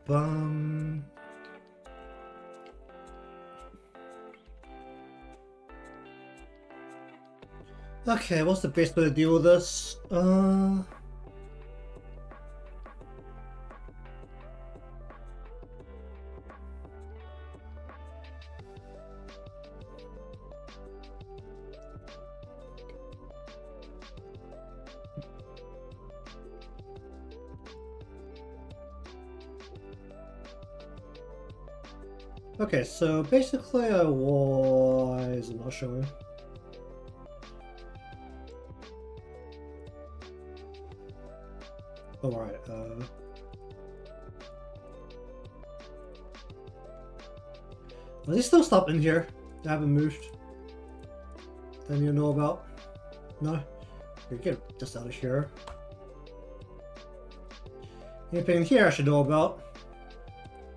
Bum. Okay, what's the best way to deal with this? Okay, so basically I was... I'm not showing. Alright, are they still stopped in here? They haven't moved? Then you know about? No? Okay, get this out of here. Anything here I should know about?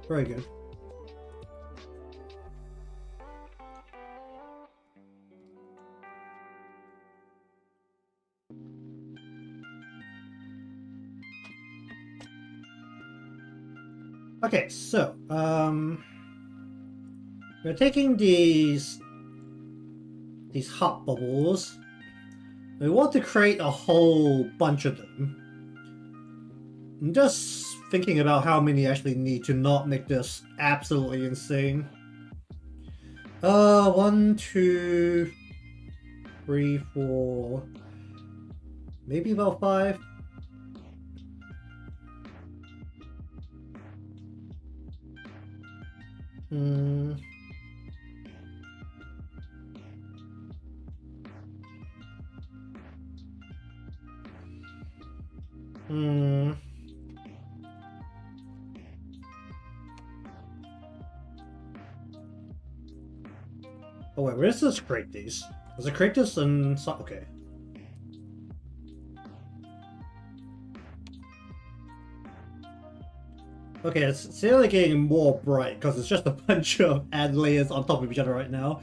Very good. Okay, so, we're taking these hot bubbles. We want to create a whole bunch of them. I'm just thinking about how many I actually need to not make this absolutely insane. 1, 2, 3, 4, maybe about 5. Hmm. Hmm. Oh wait, where does this create these? Does it create this and so okay. Okay, it's really getting more bright because it's just a bunch of ad layers on top of each other right now.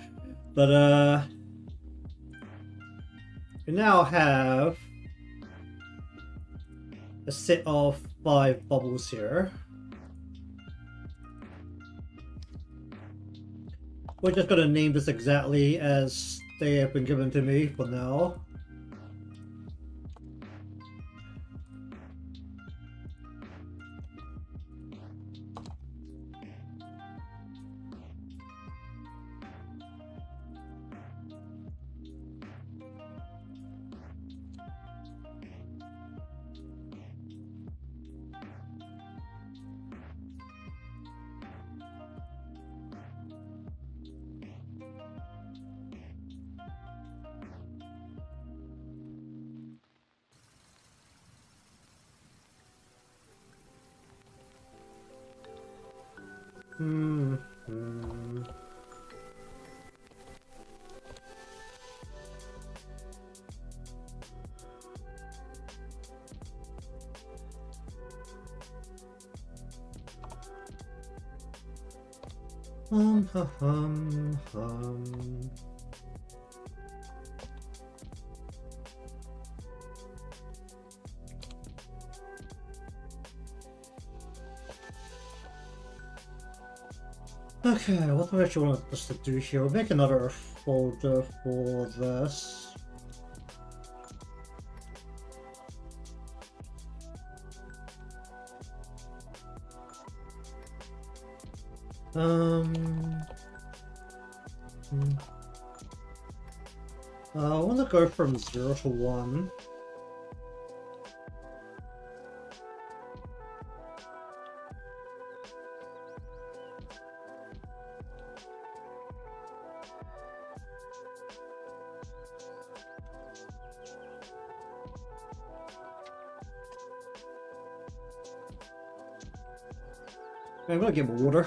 But we now have a set of 5 bubbles here. We're just gonna name this exactly as they have been given to me for now. Hmm. Hum. Okay, what do I actually want us to do here? We'll make another folder for this. I want to go from 0 to 1. I'm gonna get water.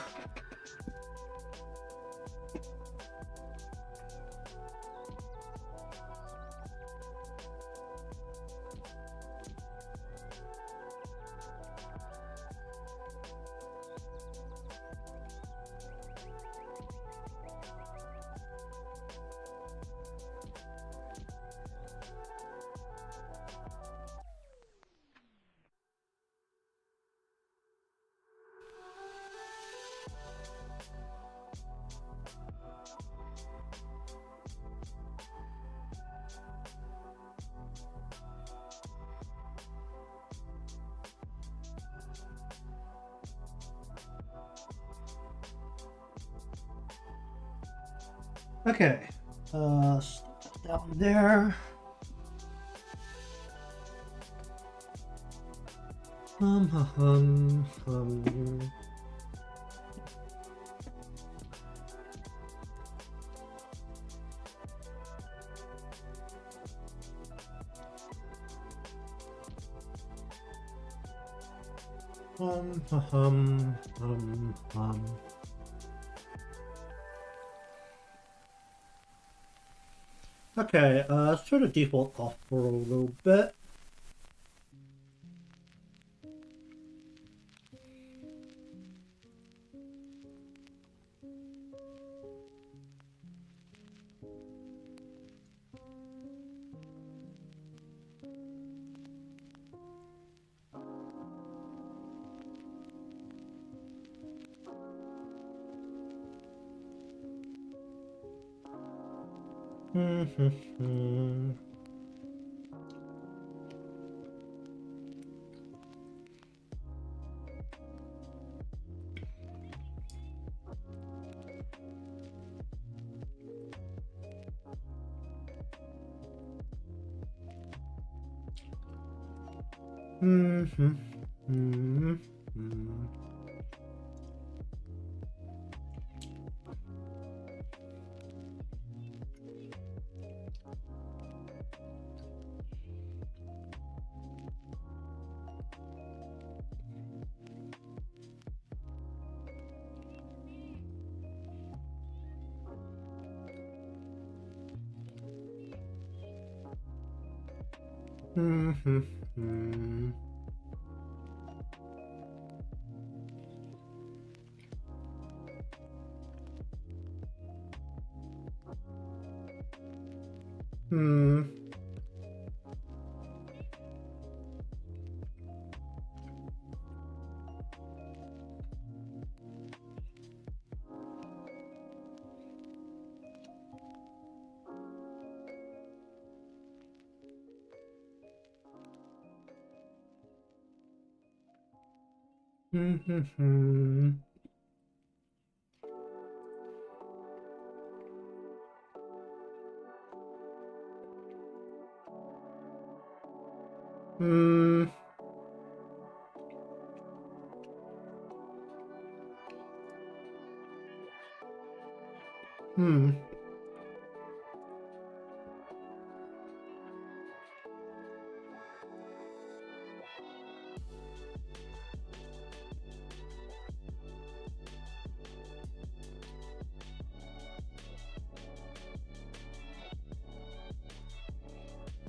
Okay, down there. Hum. Okay, let's turn the default off for a little bit. Mm-hmm. Mm-hmm. Mm-hmm. Hmm. Mm-hmm. Hmm. Hmm.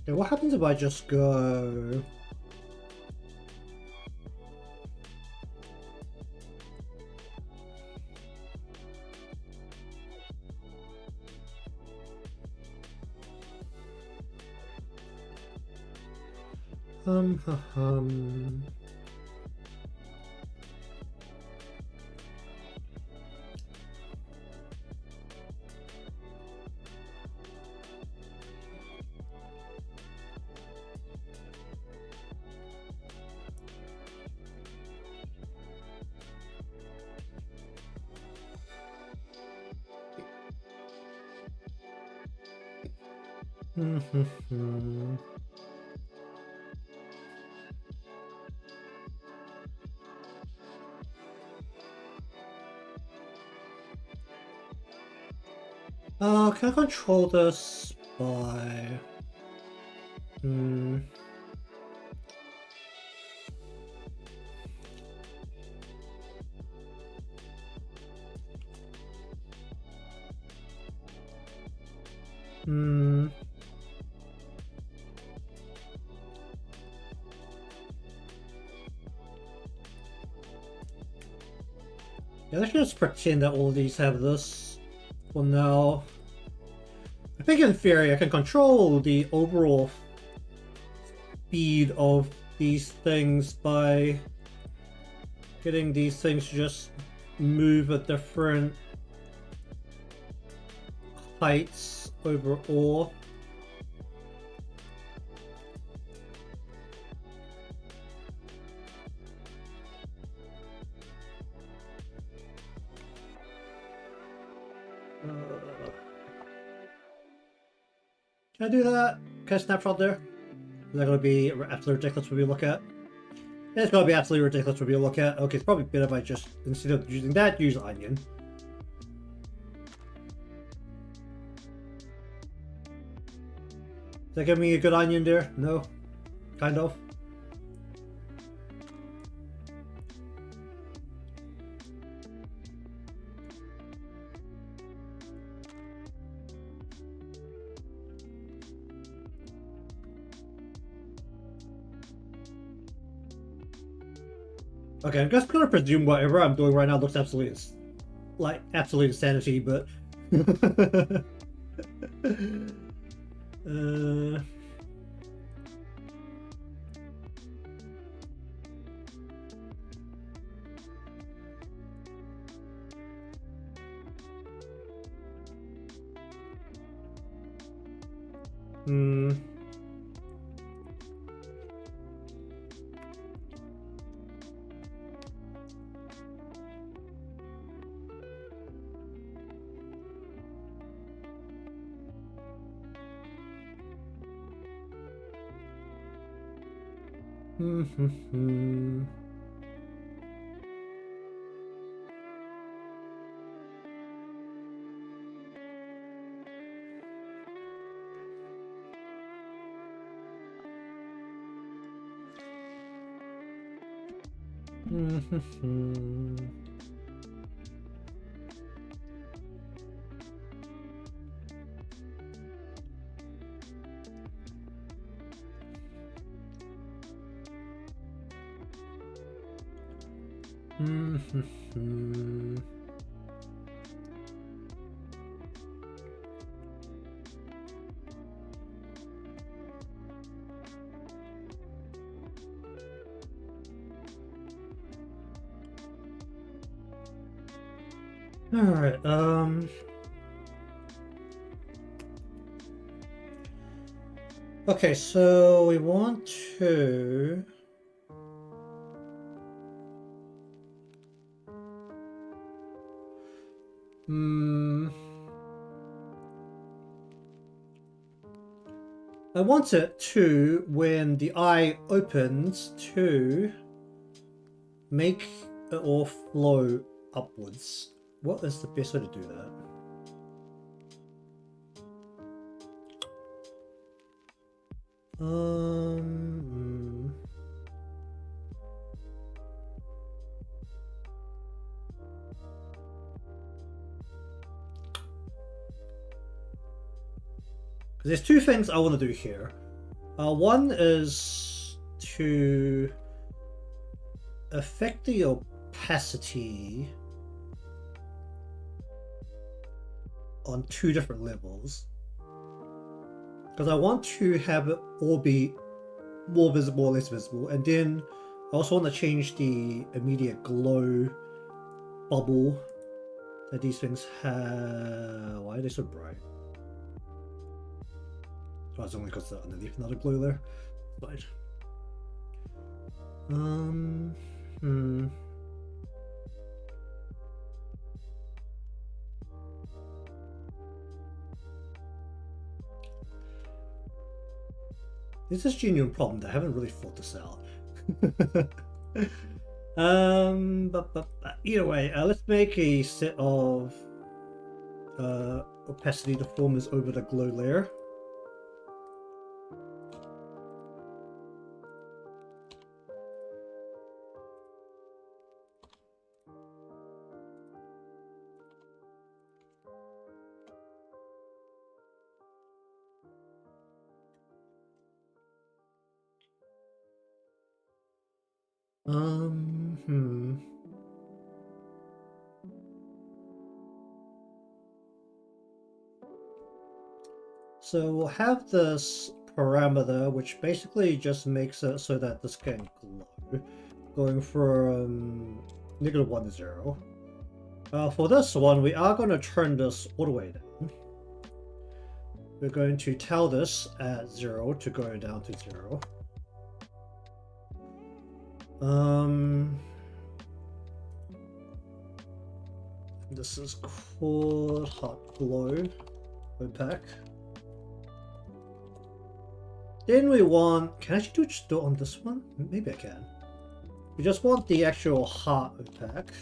Okay, what happens if I just go? Um. Um. Mm-hmm. Can I control this by? Hmm. Hmm. Yeah, let's just pretend that all these have this. Well, now, I think in theory I can control the overall speed of these things by getting these things to just move at different heights overall. Can I do that? Can I snapshot there? Is that going to be absolutely ridiculous when we look at? It's going to be absolutely ridiculous when we look at. Okay, it's probably better if I just, instead of using that, use onion. Does that give me a good onion there? No? Kind of? Okay, I'm just gonna presume whatever I'm doing right now looks absolutely, like, absolute insanity, but... uh... Hmm... All right. Okay, so we want to. I want it to, when the eye opens, to make it all flow upwards. What is the best way to do that? There's two things I want to do here. One is to affect the opacity on two different levels, because I want to have it all be more visible or less visible, and then I also want to change the immediate glow bubble that these things have. Why are they so bright? Oh, it's only because they're underneath another glow there. Right. This is a genuine problem that I haven't really thought this out. But either way, let's make a set of opacity deformers over the glow layer. So we'll have this parameter, which basically just makes it so that this can glow, going from -1 to 0. For this one, we are going to turn this all the way down. We're going to tell this at 0 to go down to 0. This is called hot glow opaque. Then we want, can I actually just do it on this one? Maybe I can. We just want the actual heart opaque.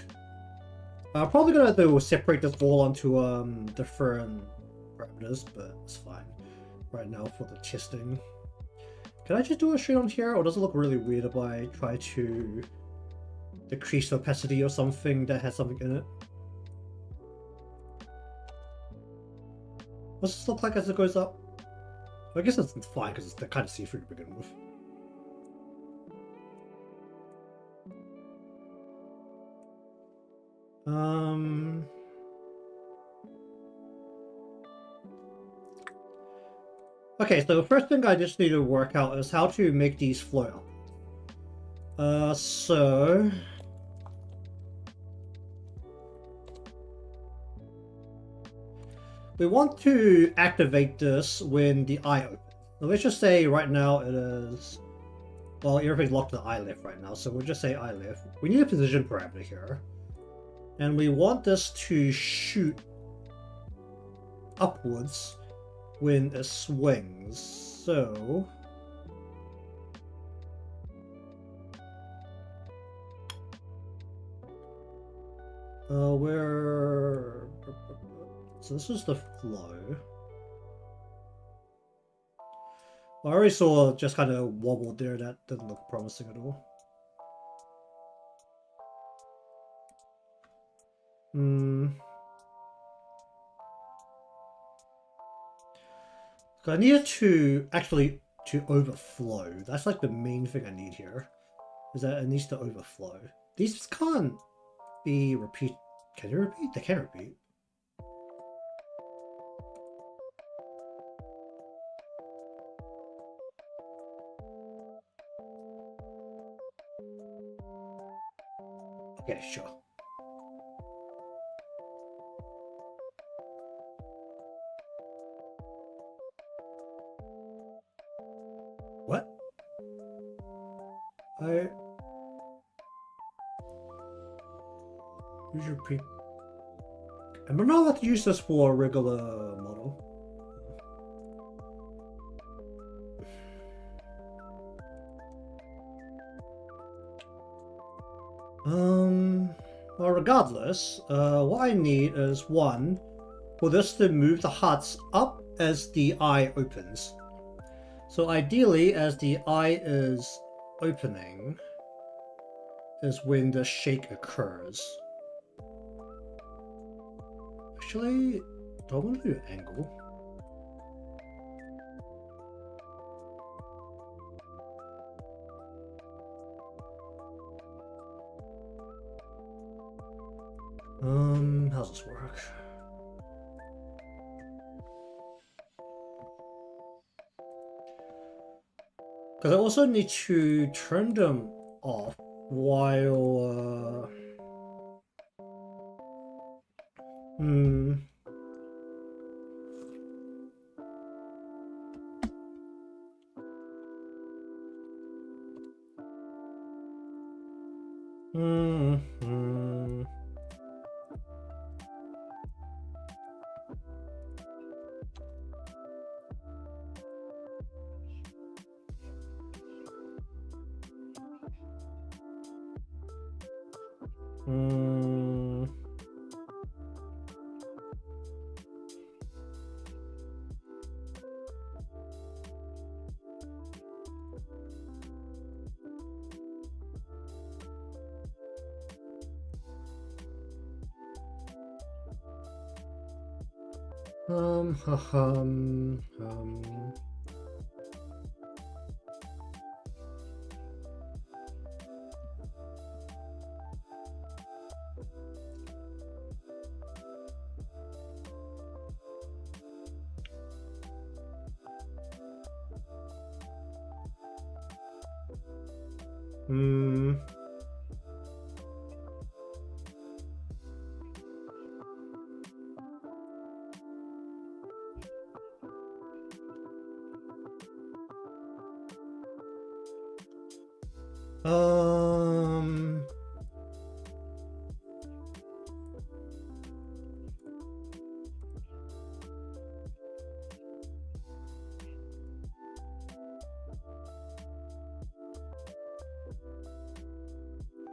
I'm probably gonna do separate this all onto different parameters, but it's fine right now for the testing. Can I just do it straight on here, or does it look really weird if I try to decrease the opacity or something that has something in it? What's this look like as it goes up? I guess it's fine because they're kind of see-through to begin with. Okay, so the first thing I just need to work out is how to make these flow up. So we want to activate this when the eye opens. Now let's just say right now it is, well, everything's locked to the eye left right now, so we'll just say eye left. We need a position parameter here, and we want this to shoot upwards when it swings. So Where... So this is the flow. I already saw it just kind of wobbled there. That didn't look promising at all. I need it to actually overflow. That's like the main thing I need here. Is that it needs to overflow. These can't be repeat. Can you repeat? They can repeat. Okay, sure. What? Use your pre. Am I not allowed to use this for a regular model? Well, regardless, what I need is one, for this to move the hearts up as the eye opens. So ideally, as the eye is opening, is when the shake occurs. Actually, do I want to do an angle? How's this work? Because I also need to turn them off while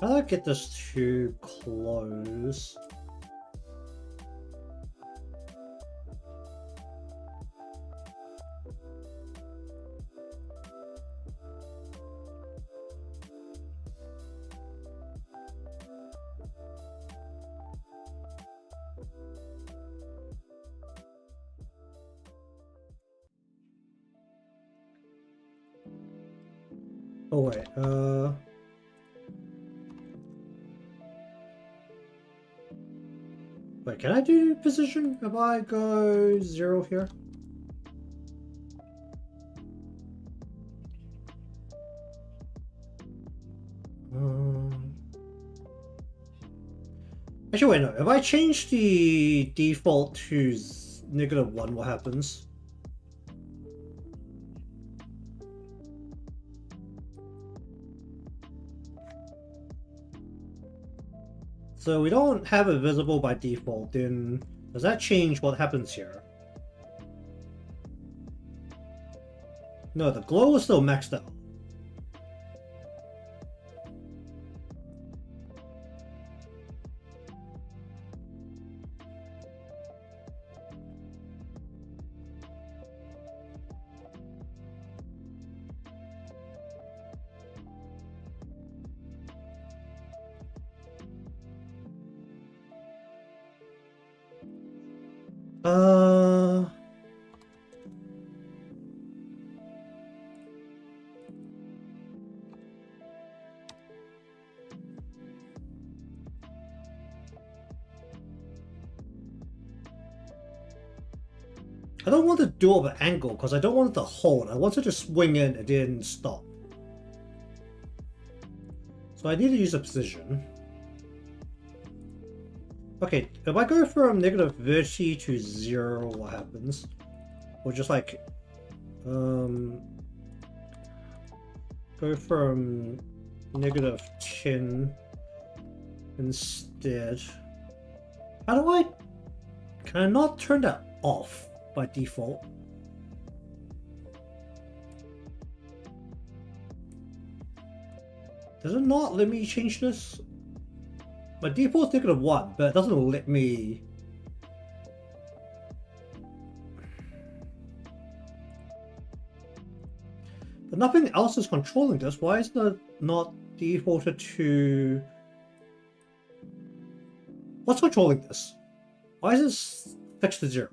how do I get this to close? Oh wait, wait, can I do position if I go 0 here? Actually, wait, no. If I change the default to -1, what happens? So we don't have it visible by default, then does that change what happens here? No, the glow is still maxed out. Uh... I don't want to do it at an angle because I don't want it to hold. I want it to swing in and then stop. So I need to use a precision. Okay, if I go from negative 30 to 0, what happens? Or just like... go from negative 10 instead. How do I... Can I not turn that off by default? Does it not let me change this? My default is negative 1, but it doesn't let me... But nothing else is controlling this. Why is it not defaulted to... What's controlling this? Why is this fixed to 0?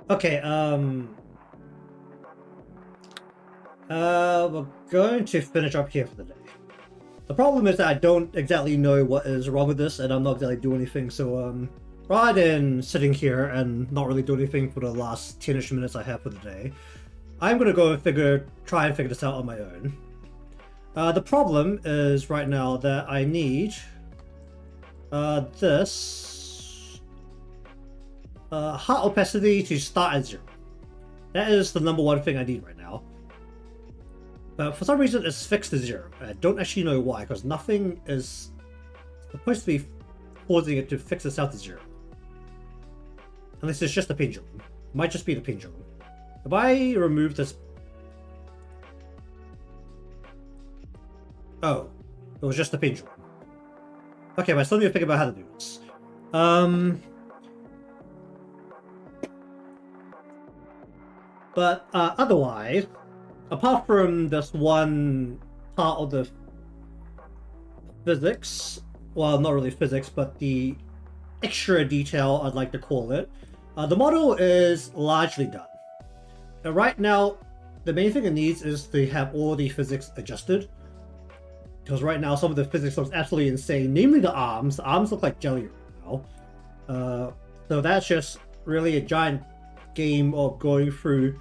Okay, we're going to finish up here for the day. The problem is that I don't exactly know what is wrong with this, and I'm not exactly doing anything, so, rather than sitting here and not really do anything for the last 10-ish minutes I have for the day, I'm gonna go and try and figure this out on my own. The problem is right now that I need, this, heart opacity to start at 0. That is the #1 thing I need right now. But for some reason it's fixed to 0. I don't actually know why, because nothing is supposed to be causing it to fix itself to 0. Unless it's just the pendulum. It might just be the pendulum. If I remove this... Oh, it was just the pendulum. Okay, but I still need to think about how to do this. But otherwise, apart from this one part of the physics, well, not really physics, but the extra detail, I'd like to call it, the model is largely done. And right now, the main thing it needs is to have all the physics adjusted. Because right now, some of the physics looks absolutely insane, namely the arms. The arms look like jelly right now. So that's just really a giant game of going through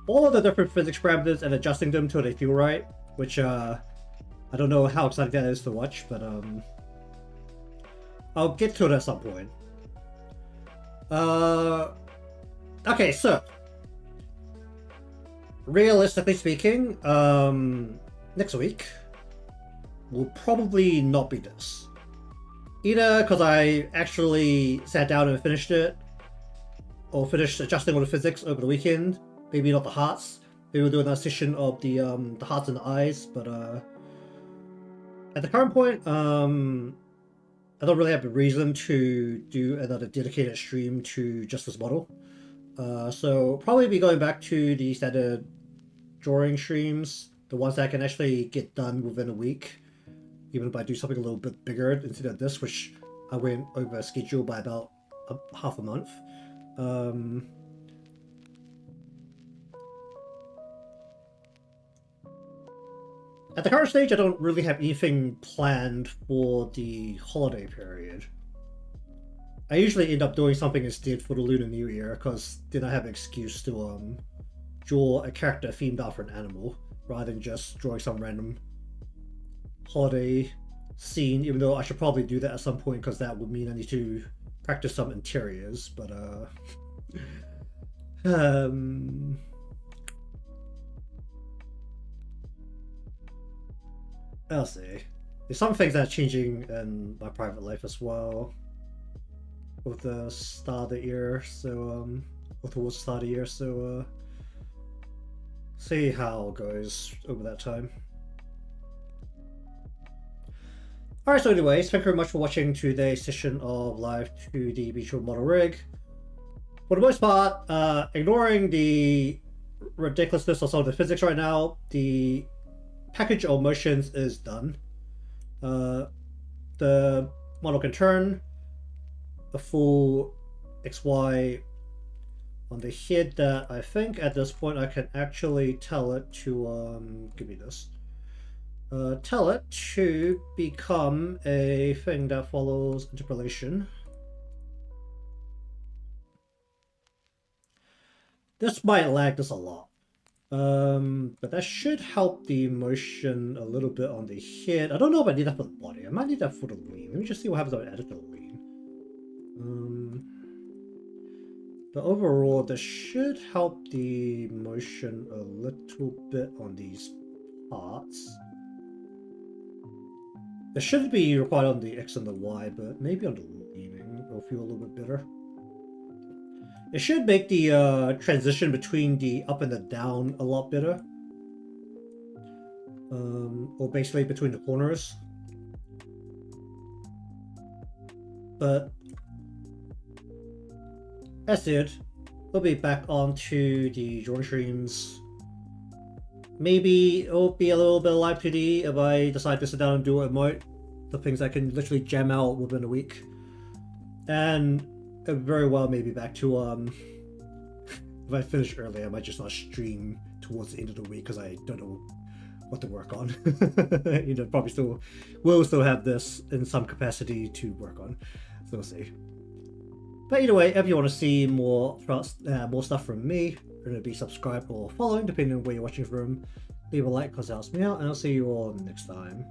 all of the different physics parameters and adjusting them till they feel right, which I don't know how exciting that is to watch, but I'll get to it at some point. Okay, so realistically speaking, next week will probably not be this. Either because I actually sat down and finished it, or finished adjusting all the physics over the weekend. Maybe not the hearts. Maybe we'll do another session of the hearts and the eyes, but at the current point, I don't really have a reason to do another dedicated stream to just this model. So probably be going back to the standard drawing streams, the ones that I can actually get done within a week, even if I do something a little bit bigger instead of this, which I went over schedule by about half a month. At the current stage, I don't really have anything planned for the holiday period. I usually end up doing something instead for the Lunar New Year, because then I have an excuse to draw a character themed after an animal, rather than just drawing some random holiday scene, even though I should probably do that at some point, because that would mean I need to practice some interiors, but I'll see. There's some things that are changing in my private life as well, with the start of the year, so or towards the start of the year, so see how it goes over that time. Alright, so anyways, thank you very much for watching today's session of Live2D Vtuber Model Rig. For the most part, ignoring the ridiculousness of some of the physics right now, the package of motions is done. The model can turn a full XY on the head that I think at this point I can actually tell it to, give me this. Tell it to become a thing that follows interpolation. This might lag this a lot, but that should help the motion a little bit on the head. I don't know if I need that for the body. I might need that for the lean. Let me just see what happens if I add it to the lean. But overall, this should help the motion a little bit on these parts. It should be required on the X and the Y, but maybe on the leaning it'll feel a little bit better. It should make the transition between the up and the down a lot better. Or basically between the corners. But as said, we'll be back onto the drawing streams. Maybe it'll be a little bit of Live2D if I decide to sit down and do it remote. The things I can literally jam out within a week. And very well maybe back to, if I finish early, I might just not stream towards the end of the week because I don't know what to work on. You know, probably will still have this in some capacity to work on. So we'll see. But either way, if you want to see more stuff from me, you're going to be subscribed or following, depending on where you're watching from. Leave a like because it helps me out, and I'll see you all next time.